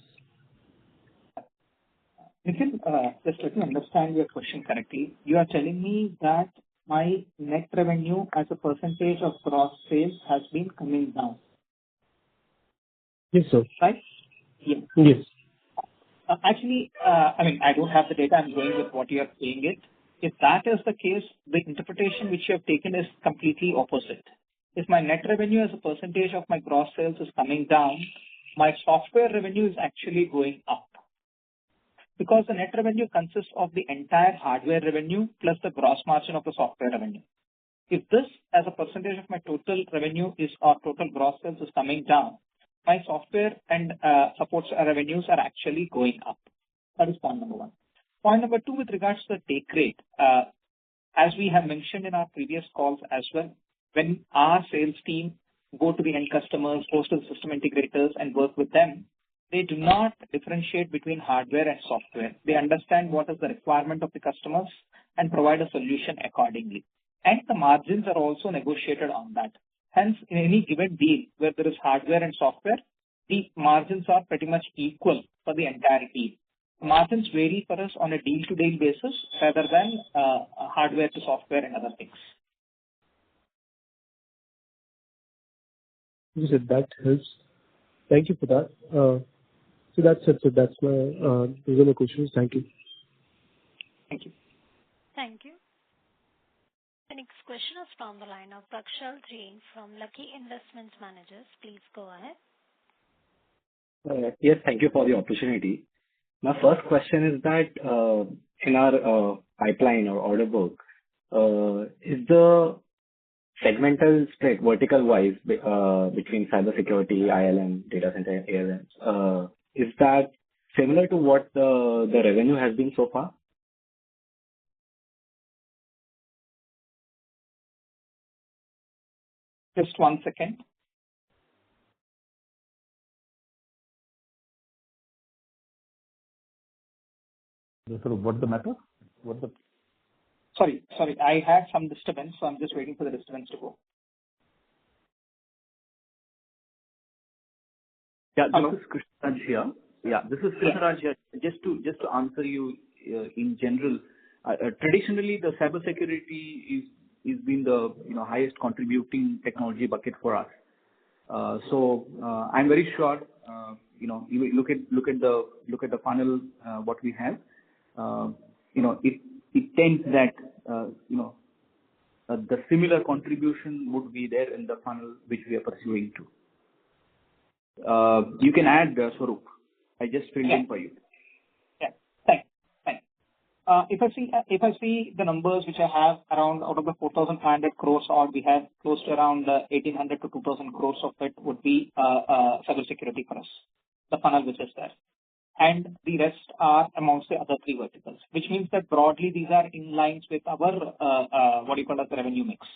Nikhil, just let me understand your question correctly. You are telling me that my net revenue as a percentage of gross sales has been coming down. Yes, sir. Right? Yeah. Yes. Actually, I don't have the data. I'm going with what you are saying it. If that is the case, the interpretation which you have taken is completely opposite. If my net revenue as a percentage of my gross sales is coming down, my software revenue is actually going up. Because the net revenue consists of the entire hardware revenue plus the gross margin of the software revenue. If this as a percentage of my total revenue is or total gross sales is coming down, my software and support revenues are actually going up. That is point number one. Point number two, with regards to the take rate, as we have mentioned in our previous calls as well, when our sales team go to the end customers, goes to the system integrators and work with them, they do not differentiate between hardware and software. They understand what is the requirement of the customers and provide a solution accordingly. And the margins are also negotiated on that. Hence, in any given deal where there is hardware and software, the margins are pretty much equal for the entire deal. Margins vary for us on a deal-to-deal basis rather than hardware to software and other things. You said that helps. Thank you for that. So that's it. So that's my those are my questions. Thank you. Thank you. Thank you. The next question is from the line of Prakshal Jain from Lucky Investments Managers. Please go ahead. Yes, thank you for the opportunity. My first question is that in our pipeline or order book, is the segmental split vertical-wise between cybersecurity, ILM, data center, ALM, is that similar to what the revenue has been so far? Just 1 second. What's the matter? Sorry. I had some disturbance, so I'm just waiting for the disturbance to go. Yeah, Hello? this is Krishnaraj here. This is Krishnaraj here. Just to answer you in general, traditionally the cybersecurity is been the highest contributing technology bucket for us. So I'm very sure you look at the funnel what we have. It tends that the similar contribution would be there in the funnel which we are pursuing to. You can add Swaroop. I just filled in for you. Yeah, thanks. If I see the numbers which I have around out of the 4,500 crores, or we have close to around 1,800 to 2,000 crores of it would be cybersecurity for us, the funnel which is there. And the rest are amongst the other three verticals, which means that broadly these are in lines with our the revenue mix.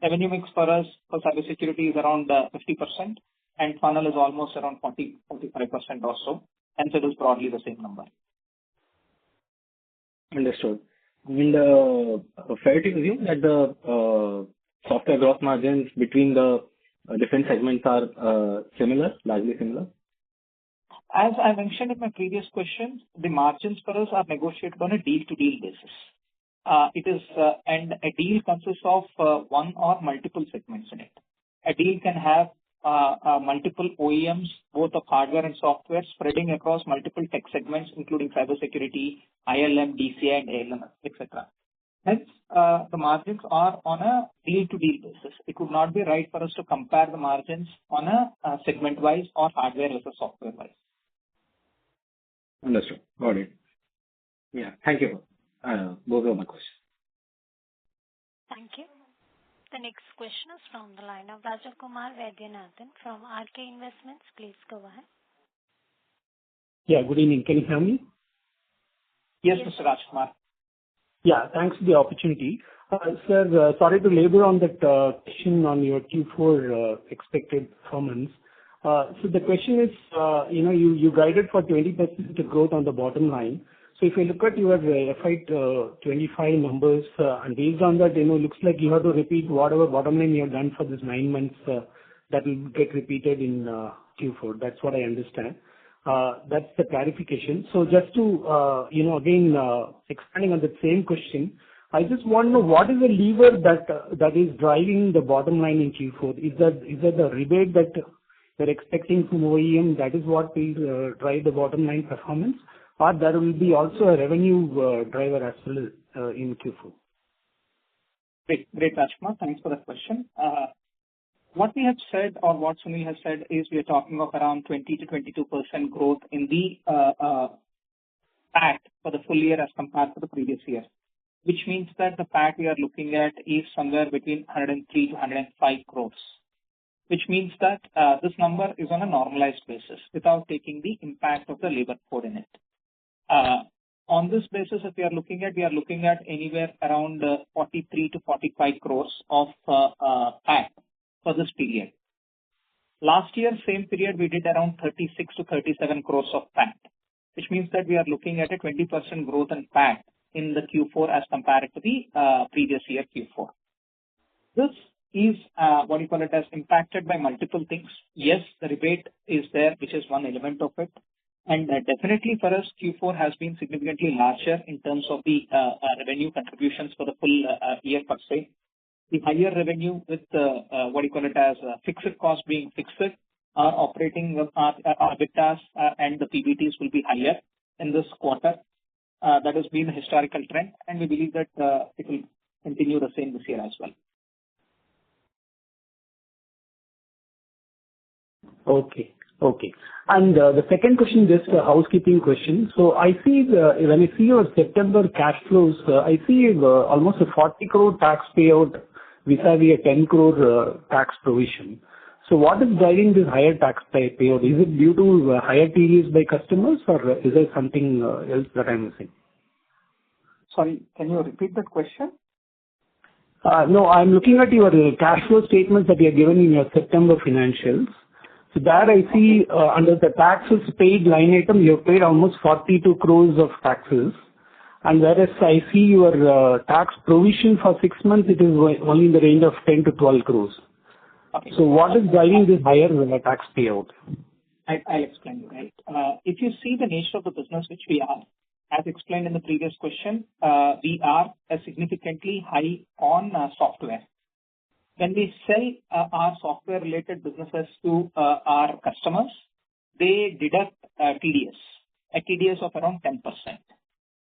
Revenue mix for us for cybersecurity is around 50%, and funnel is almost around 40-45% or so. Hence it is broadly the same number. Understood. And fair to assume that the software gross margins between the different segments are largely similar? As I mentioned in my previous question, the margins for us are negotiated on a deal-to-deal basis. And a deal consists of one or multiple segments in it. A deal can have multiple OEMs, both of hardware and software, spreading across multiple tech segments, including cybersecurity, ILM, DCI, and ALM, etc. Hence, the margins are on a deal-to-deal basis. It would not be right for us to compare the margins on a segment-wise or hardware versus software-wise. Understood. Got it. Yeah. Thank you. Those are my questions. Thank you. The next question is from the line of Rajakumar Vaidyanathan from RK Investments. Please go ahead. Yeah, good evening. Can you hear me? Yes, Mr. Rajkumar. Yeah, thanks for the opportunity. Sir, sorry to labor on that question on your Q4 expected performance. So the question is, you guided for 20% growth on the bottom line. So if you look at your FY25 numbers, and based on that, looks like you have to repeat whatever bottom line you have done for this 9 months, that will get repeated in Q4. That's what I understand. That's the clarification. So just to, again, expanding on the same question, I just want to know what is the lever that is driving the bottom line in Q4? Is that the rebate that you're expecting from OEM, that is what will drive the bottom line performance, or there will be also a revenue driver as well in Q4? Great, Rajkumar. Thanks for that question. What we have said, or what Sunil has said, is we are talking of around 20 to 22% growth in the PAT for the full year as compared to the previous year, which means that the PAT we are looking at is somewhere between 103 to 105 crores, which means that this number is on a normalized basis without taking the impact of the labor code in it. On this basis, if we are looking at anywhere around 43 to 45 crores of PAT for this period. Last year, same period, we did around 36 to 37 crores of PAT, which means that we are looking at a 20% growth in PAT in the Q4 as compared to the previous year Q4. This is as impacted by multiple things. Yes, the rebate is there, which is one element of it. And definitely for us, Q4 has been significantly larger in terms of the revenue contributions for the full year per se. The higher revenue with fixed cost being fixed, our operating EBITDAs and the PBTs will be higher in this quarter. That has been a historical trend, and we believe that it will continue the same this year as well. Okay. And the second question, just a housekeeping question. So I see when I see your September cash flows, I see almost a 40 crore tax payout vis-a-vis a 10 crore tax provision. So what is driving this higher tax payout? Is it due to higher TDS by customers, or is there something else that I'm missing? Sorry, can you repeat that question? No, I'm looking at your cash flow statements that you have given in your September financials. So there I see under the taxes paid line item, you have paid almost 42 crores of taxes. And whereas I see your tax provision for 6 months, it is only in the range of 10 to 12 crores. Okay. So what is driving this higher tax payout? I'll explain you, right. If you see the nature of the business which we are, as explained in the previous question, we are significantly high on software. When we sell our software-related businesses to our customers, they deduct TDS, a TDS of around 10%.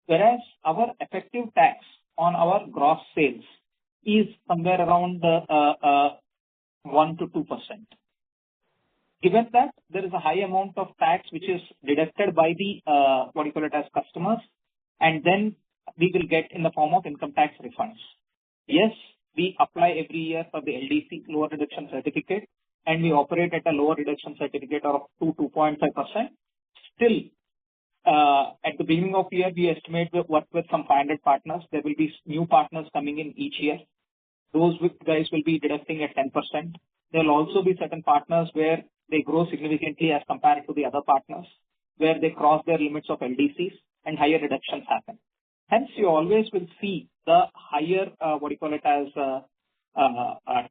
Whereas our effective tax on our gross sales is somewhere around 1 to 2%. Given that there is a high amount of tax which is deducted by the customers, and then we will get in the form of income tax refunds. Yes, we apply every year for the LDC, lower reduction certificate, and we operate at a lower reduction certificate of 2.5%. Still, at the beginning of the year, we estimate we work with some 500 partners. There will be new partners coming in each year. Those guys will be deducting at 10%. There will also be certain partners where they grow significantly as compared to the other partners, where they cross their limits of LDCs and higher reductions happen. Hence, you always will see the higher,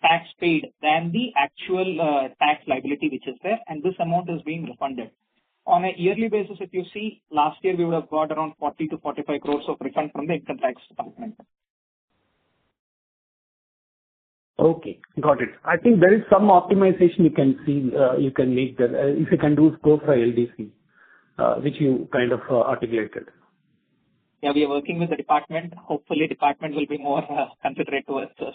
tax paid than the actual tax liability which is there, and this amount is being refunded. On a yearly basis, if you see, last year we would have got around 40 to 45 crores of refund from the income tax department. Okay, got it. I think there is some optimization you can see, you can make there. If you can do go for LDC, which you kind of articulated. Yeah, we are working with the department. Hopefully, department will be more considerate towards us.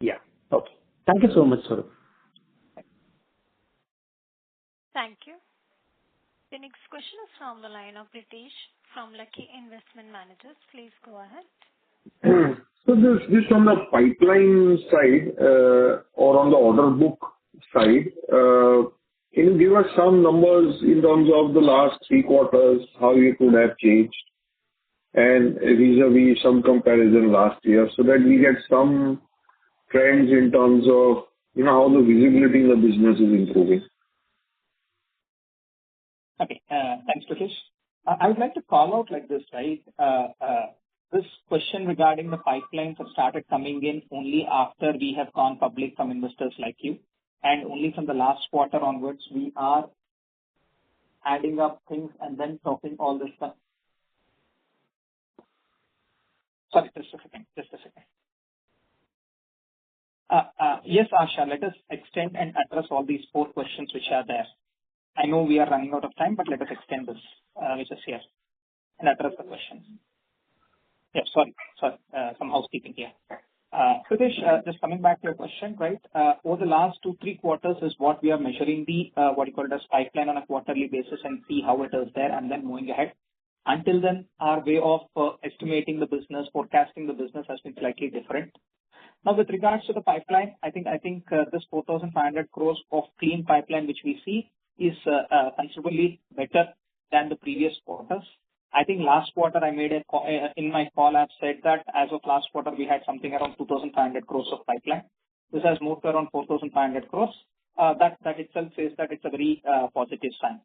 Yeah. Okay. Thank you so much, sir. Thank you. The next question is from the line of Ritesh from Lucky Investment Managers. Please go ahead. So this on the pipeline side or on the order book side, can you give us some numbers in terms of the last 3 quarters, how it would have changed, and vis-a-vis some comparison last year, so that we get some trends in terms of how the visibility in the business is improving. Okay. Thanks, Pritesh. I would like to call out like this, right? This question regarding the pipelines have started coming in only after we have gone public from investors like you, and only from the last quarter onwards, we are adding up things and then talking all this stuff. Sorry, just a second. Yes, Asha, let us extend and address all these 4 questions which are there. I know we are running out of time, but let us extend this, which is here, and address the questions. Yeah, sorry, some housekeeping here. Pritesh, just coming back to your question, right? Over the last 2-3 quarters is what we are measuring the, what you call it as pipeline on a quarterly basis and see how it is there and then moving ahead. Until then, our way of estimating the business, forecasting the business has been slightly different. Now, with regards to the pipeline, I think this 4,500 crores of clean pipeline which we see is considerably better than the previous quarters. I think last quarter I made in my call I've said that as of last quarter we had something around 2,500 crores of pipeline. This has moved to around 4,500 crores. That itself says that it's a very positive sign.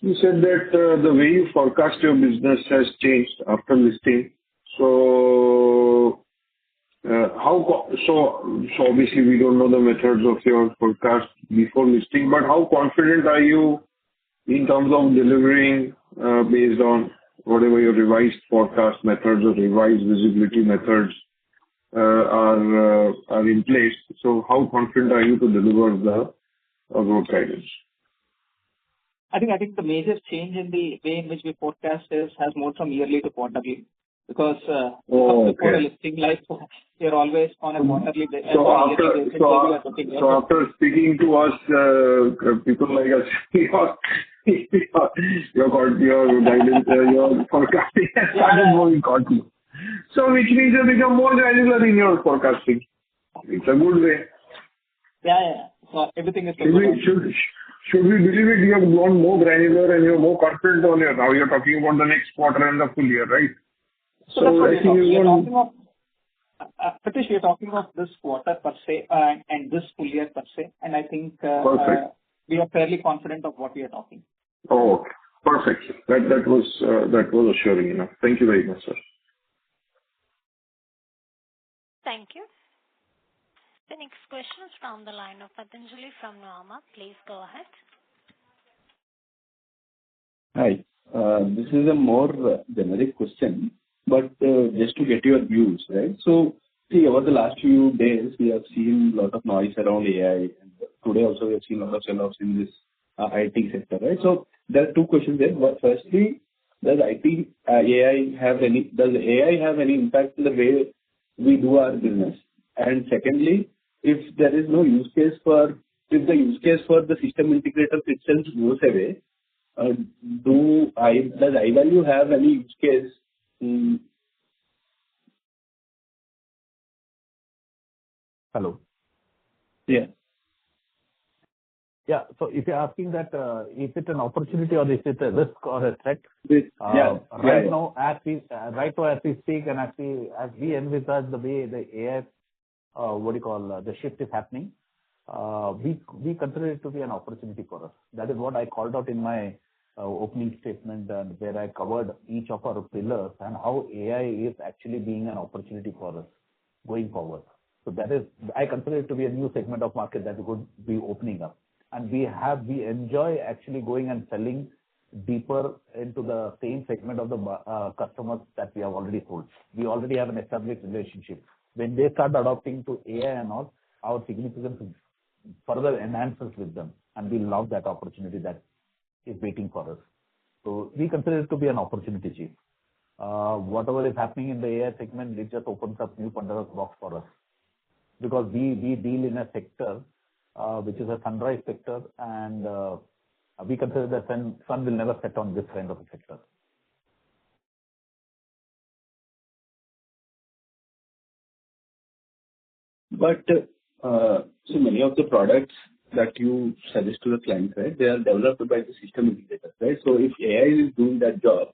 You said that the way you forecast your business has changed after listing. So obviously we don't know the methods of your forecast before listing, but how confident are you in terms of delivering based on whatever your revised forecast methods or revised visibility methods are in place? So how confident are you to deliver the growth guidance? I think the major change in the way in which we forecast has moved from yearly to quarterly. Because before a listing life, you're always on a quarterly basis. So after speaking to us, people like us, your guidance, your forecasting has started moving quarterly. So which means you become more granular in your forecasting. It's a good way. Yeah. So everything is should we believe it? You have gone more granular and you're more confident on your, now you're talking about the next quarter and the full year, right? So I think we're talking of, Pritesh, we're talking of this quarter per se and this full year per se, and I think we are fairly confident of what we are talking. Oh, okay. Perfect. That was assuring enough. Thank you very much, sir. Thank you. The next question is from the line of Patanjali from Nuvama. Please go ahead. Hi. This is a more generic question, but just to get your views, right? So, see, over the last few days, we have seen a lot of noise around AI, and today also we have seen a lot of sell-offs in this IT sector, right? So, there are 2 questions there. Firstly, does AI have any impact in the way we do our business? And secondly, if there is no use case if the use case for the system integrator itself goes away, does Ivalue have any use case? Hello. Yeah. Yeah. So if you're asking that, is it an opportunity or is it a risk or a threat? Right now, as we speak and as we envisage the way the AI, the shift is happening, we consider it to be an opportunity for us. That is what I called out in my opening statement, and where I covered each of our pillars and how AI is actually being an opportunity for us going forward. So that is, I consider it to be a new segment of market that would be opening up. And we enjoy actually going and selling deeper into the same segment of the customers that we have already sold. We already have an established relationship. When they start adopting to AI and all, our significance further enhances with them, and we love that opportunity that is waiting for us. So we consider it to be an opportunity, Chief. Whatever is happening in the AI segment, it just opens up new Pandora's box for us. Because we deal in a sector which is a sunrise sector, and we consider that sun will never set on this kind of a sector. But so many of the products that you suggest to the clients, right, they are developed by the system integrators, right? So if AI is doing that job,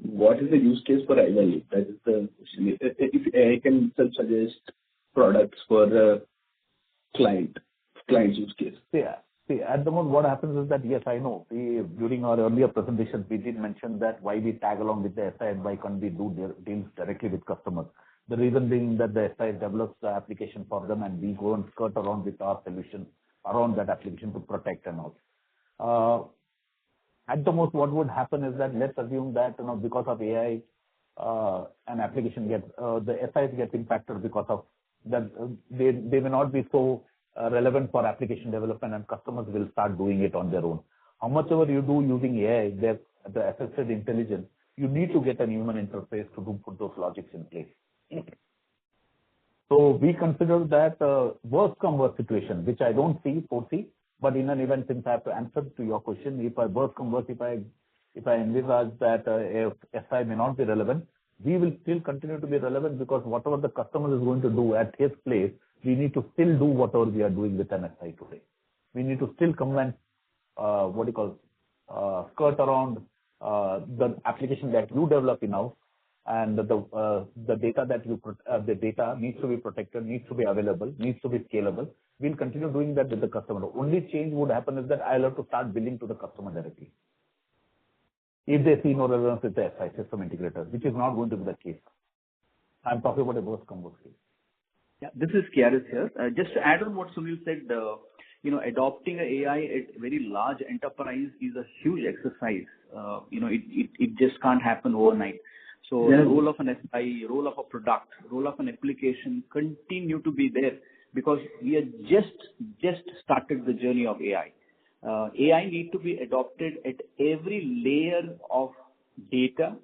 what is the use case for Ivalue? That is the question. If AI can self-suggest products for the client's use case? See, at the moment, what happens is that, yes, I know. During our earlier presentations, we did mention that why we tag along with the SI and why can't we do deals directly with customers. The reason being that the SI develops the application for them and we go and skirt around with our solution around that application to protect and all. At the most, what would happen is that let's assume that because of AI, an application gets the SIs get impacted because of that. They may not be so relevant for application development, and customers will start doing it on their own. How much ever you do using AI, the assisted intelligence, you need to get a human interface to put those logics in place. So we consider that worst come worst situation, which I don't foresee, but in an event, since I have to answer to your question, if I worst come worst, if I envisage that SI may not be relevant, we will still continue to be relevant, because whatever the customer is going to do at his place, we need to still do whatever we are doing with an SI today. We need to still come and skirt around the application that you develop in-house, and the data that the data needs to be protected, needs to be available, needs to be scalable. We'll continue doing that with the customer. The only change would happen is that I'll have to start billing to the customer directly, if they see no relevance with the SI system integrator, which is not going to be the case. I'm talking about a worst come worst case. Yeah, this is Kiaris here. Just to add on what Sunil said, adopting AI at very large enterprise is a huge exercise. It just can't happen overnight. So the role of an SI, role of a product, role of an application continue to be there, because we have just started the journey of AI. AI need to be adopted at every layer of data,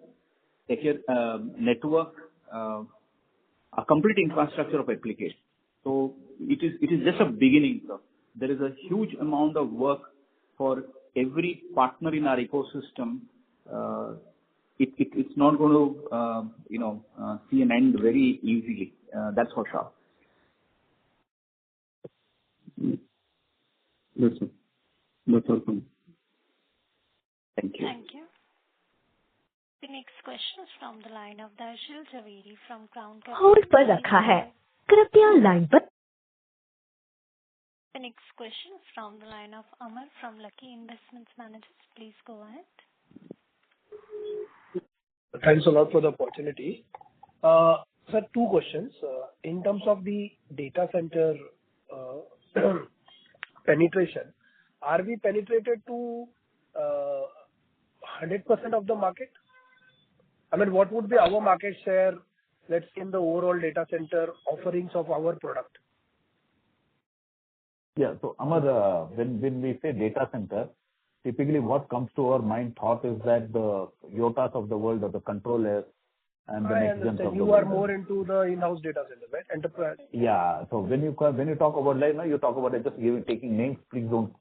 network, a complete infrastructure of application. So it is just a beginning, sir. There is a huge amount of work for every partner in our ecosystem. It's not going to see an end very easily. That's for sure. That's all from me. Thank you. Thank you. The next question is from the line of Darshil Javeri from Crown Capital. Hold पर रखा है, कृपया line पर. The next question is from the line of Amar from Lucky Investments Managers. Please go ahead. Thanks a lot for the opportunity. Sir, two questions. In terms of the data center penetration, are we penetrated to 100% of the market? I mean, what would be our market share, let's say, in the overall data center offerings of our product? Yeah. So, Amar, when we say data center, typically what comes to our mind thought is that the Yotas of the world, or the controllers and the next gens of the world. You are more into the in-house data center, right? Enterprise. Yeah. So when you talk about you talk about just taking names. Please don't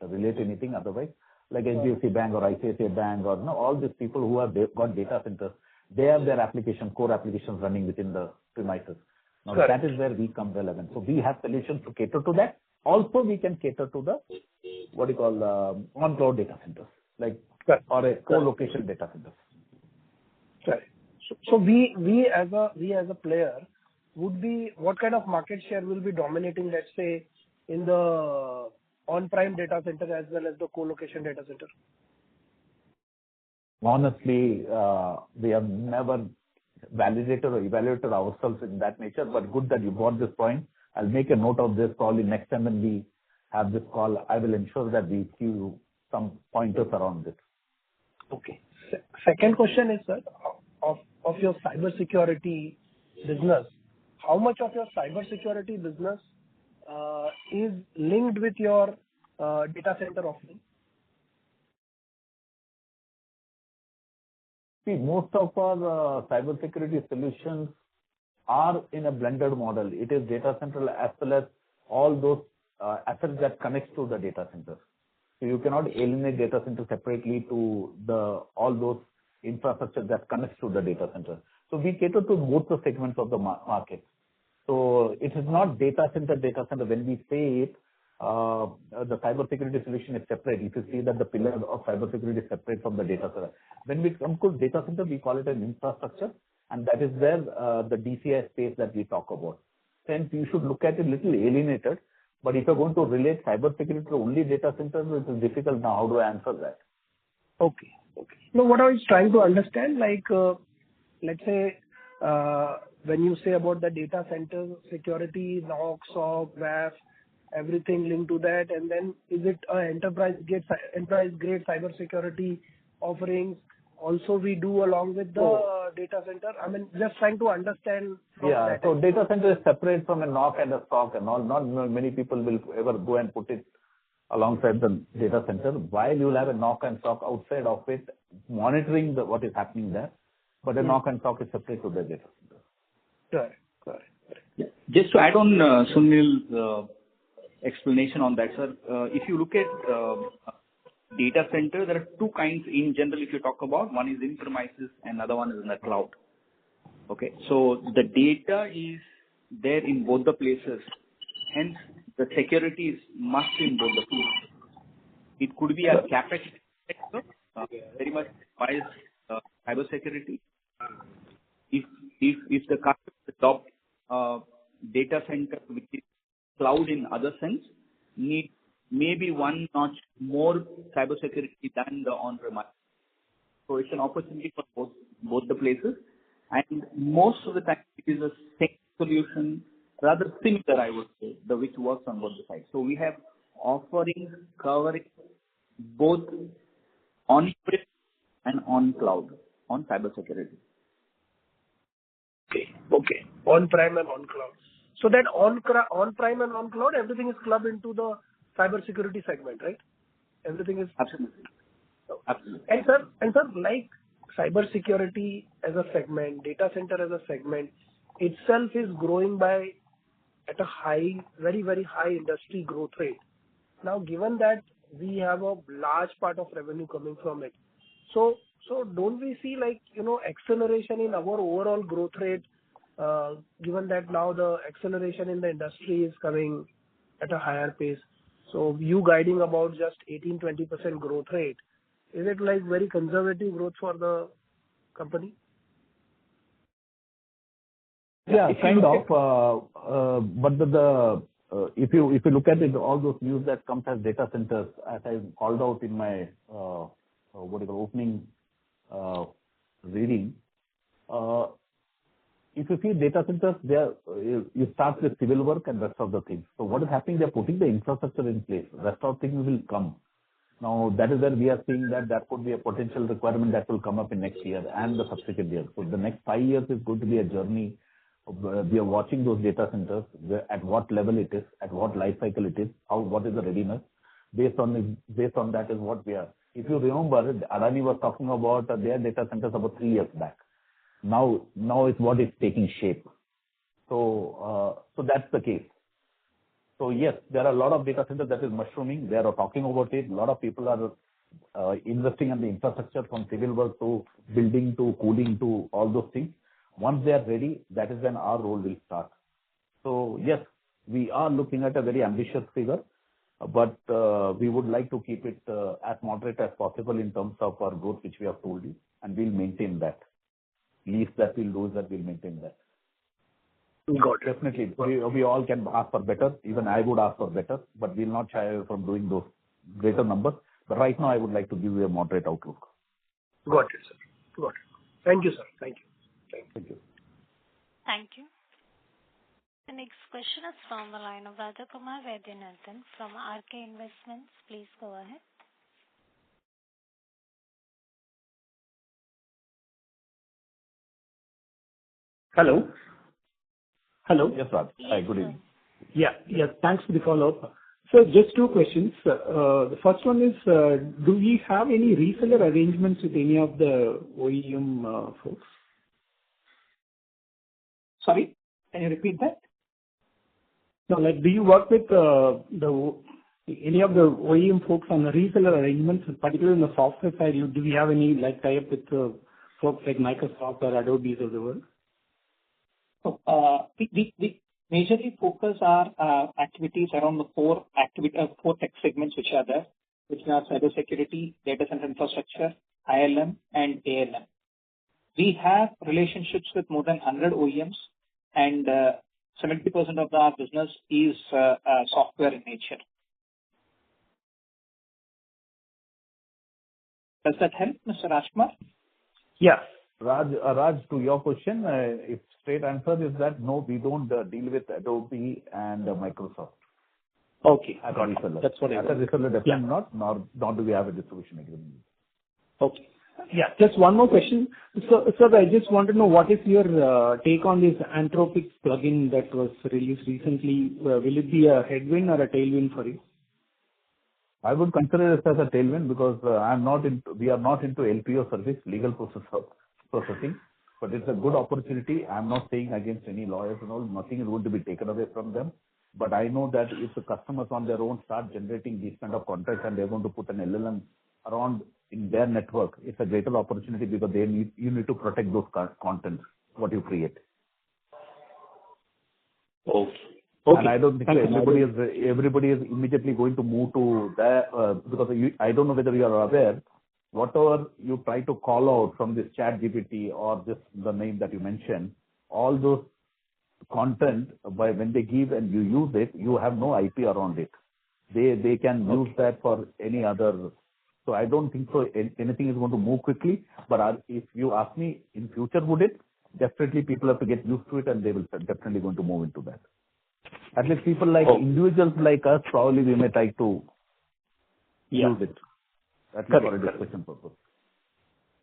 relate anything otherwise. Like HDFC Bank or ICICI Bank or all these people who have got data centers, they have their core applications running within the premises. Now that is where we come relevant. So we have solutions to cater to that. Also, we can cater to the on-cloud data centers, or a co-location data centers. Right. So we as a player would be, what kind of market share will be dominating, let's say, in the on-prem data center as well as the co-location data center? Honestly, we have never validated or evaluated ourselves in that nature, but good that you brought this point. I'll make a note of this. Probably next time when we have this call, I will ensure that we give you some pointers around this. Okay. Second question is, sir, of your cybersecurity business, how much of your cybersecurity business is linked with your data center offering? See, most of our cybersecurity solutions are in a blended model. It is data center as well as all those assets that connects to the data center. So you cannot alienate data center separately to all those infrastructure that connects to the data center. So we cater to both the segments of the market. So it is not data center. When we say it, the cybersecurity solution is separate. If you see that the pillar of cybersecurity is separate from the data center. When we come to data center, we call it an infrastructure, and that is where the DCI space that we talk about. sense, you should look at it little alienated. But if you're going to relate cybersecurity to only data centers, it is difficult now. How do I answer that? Okay. No, what I was trying to understand, let's say, when you say about the data center security, NOC, SOC, WAF, everything linked to that, and then is it enterprise-grade cybersecurity offerings also we do along with the data center? I mean, just trying to understand from that. So data center is separate from a NOC and a SOC and all. Not many people will ever go and put it alongside the data center, while you will have a NOC and SOC outside of it, monitoring what is happening there. But a NOC and SOC is separate to the data center. Correct. Yeah. Just to add on Sunil's explanation on that, sir. If you look at data center, there are two kinds in general if you talk about. One is in premises and another one is in the cloud. Okay. So the data is there in both the places. Hence, the security is must in both the places. It could be a CapEx sector, very much requires cybersecurity. If the top data center, which is cloud in other sense, need maybe one notch more cybersecurity than the on-premise. So it's an opportunity for both the places. And most of the time, it is a same solution, rather similar, I would say, which works on both the sides. So we have offerings covering both on-prem and on-cloud, on cybersecurity. Okay. On-prem and on-cloud. So that on-prem and on-cloud, everything is clubbed into the cybersecurity segment, right? Everything is... Absolutely. And sir, like cybersecurity as a segment, data center as a segment, itself is growing by at a high, very, very high industry growth rate. Now, given that we have a large part of revenue coming from it, so don't we see acceleration in our overall growth rate, given that now the acceleration in the industry is coming at a higher pace? So you guiding about just 18-20% growth rate, is it very conservative growth for the company? Yeah, kind of. But if you look at it, all those news that comes as data centers, as I called out in my opening reading, if you see data centers, you start with civil work and rest of the things. So what is happening? They're putting the infrastructure in place. Rest of things will come. Now that is where we are seeing that there could be a potential requirement that will come up in next year and the subsequent years. So the next 5 years is going to be a journey. We are watching those data centers, at what level it is, at what life cycle it is, what is the readiness. Based on that is what we are. If you remember, Adani was talking about their data centers about 3 years back. Now it's what is taking shape. So that's the case. So yes, there are a lot of data centers that is mushrooming. They are talking about it. A lot of people are investing in the infrastructure from civil work to building to cooling to all those things. Once they are ready, that is when our role will start. So yes, we are looking at a very ambitious figure, but we would like to keep it as moderate as possible in terms of our growth, which we have told you, and we'll maintain that. Least that we'll do is that we'll maintain that. Got it. Definitely. We all can ask for better. Even I would ask for better, but we'll not shy away from doing those greater numbers. But right now, I would like to give you a moderate outlook. Got it, sir. Got it. Thank you, sir. Thank you. Thank you. The next question is from the line of Radhakumar Vaidyanathan from RK Investments. Please go ahead. Hello. Yes, Raj. Hi, good evening. Yeah. Thanks for the follow-up. So just two questions. The first one is, do we have any reseller arrangements with any of the OEM folks? Sorry, can you repeat that? No, do you work with any of the OEM folks on the reseller arrangements, particularly in the software side? Do we have any tie-up with folks like Microsoft or Adobe of the world? We majorly focus our activities around the four tech segments which are there, which are cybersecurity, data center infrastructure, ILM, and ALM. We have relationships with more than 100 OEMs, and 70% of our business is software in nature. Does that help, Mr. Rajkumar? Yeah. Raj, to your question, if straight answer is that no, we don't deal with Adobe and Microsoft. Okay, as got a it. reseller. That's what I As a reseller, definitely Yeah. not, nor do we have a distribution agreement. Okay. Yeah, just one more question. So I just want to know what is your take on this Anthropic plugin that was released recently? Will it be a headwind or a tailwind for you? I would consider it as a tailwind because we are not into LPO service, legal processing, but it's a good opportunity. I'm not saying against any lawyers and all, nothing is going to be taken away from them. But I know that if the customers on their own start generating these kind of contracts and they're going to put an LLM around in their network, it's a greater opportunity because you need to protect those contents, what you create. Okay. And I don't think everybody is immediately going to move to that because I don't know whether you are aware, whatever you try to call out from this chat GPT or the name that you mentioned, all those content, when they give and you use it, you have no IP around it. They can use that for any other. So I don't think so anything is going to move quickly. But if you ask me in future, would it? Definitely people have to get used to it and they will definitely going to move into that. At least people like individuals like us, probably we may try to use it. At least for a discussion purpose.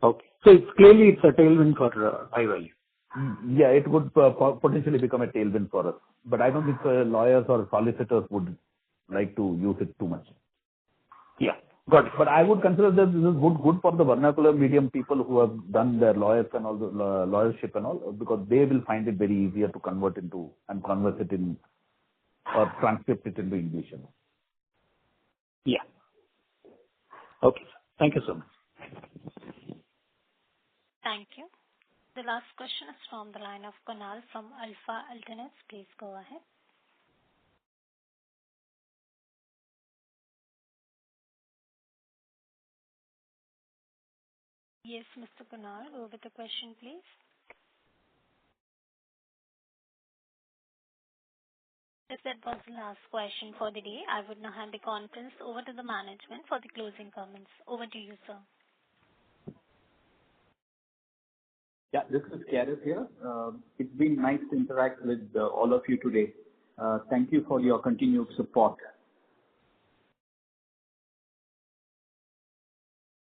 Okay. So it's a tailwind for Ivalue. Yeah, it would potentially become a tailwind for us. But I don't think lawyers or solicitors would like to use it too much. Yeah, got it. But I would consider that this is good for the vernacular medium people who have done their lawyers and all the lawyership and all, because they will find it very easier to convert into and convert it in or transcript it into English. Yeah. Okay. Thank you so much. Thank you. The last question is from the line of Concall from Alpha Alternates. Please go ahead. Yes, Mr. Concall, go with the question, please. If that was the last question for the day, I would now hand the conference over to the management for the closing comments. Over to you, sir. Yeah, this is Gareth here. It's been nice to interact with all of you today. Thank you for your continued support.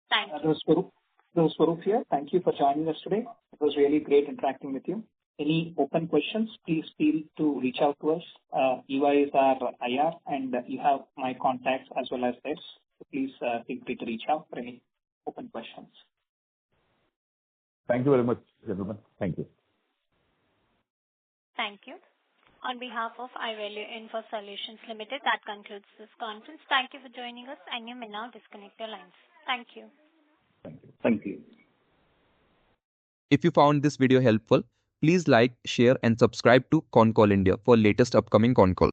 Thank you. Swaroop here. Thank you for joining us today. It was really great interacting with you. Any open questions, please feel to reach out to us. EY is our IR and you have my contacts as well as theirs. So please feel free to reach out for any open questions. Thank you very much, gentlemen. Thank you. Thank you. On behalf of Ivalue Infosolutions Limited, that concludes this conference. Thank you for joining us, and you may now disconnect your lines. Thank you. Thank you. If you found this video helpful, please like, share and subscribe to Concall India for latest upcoming Concall.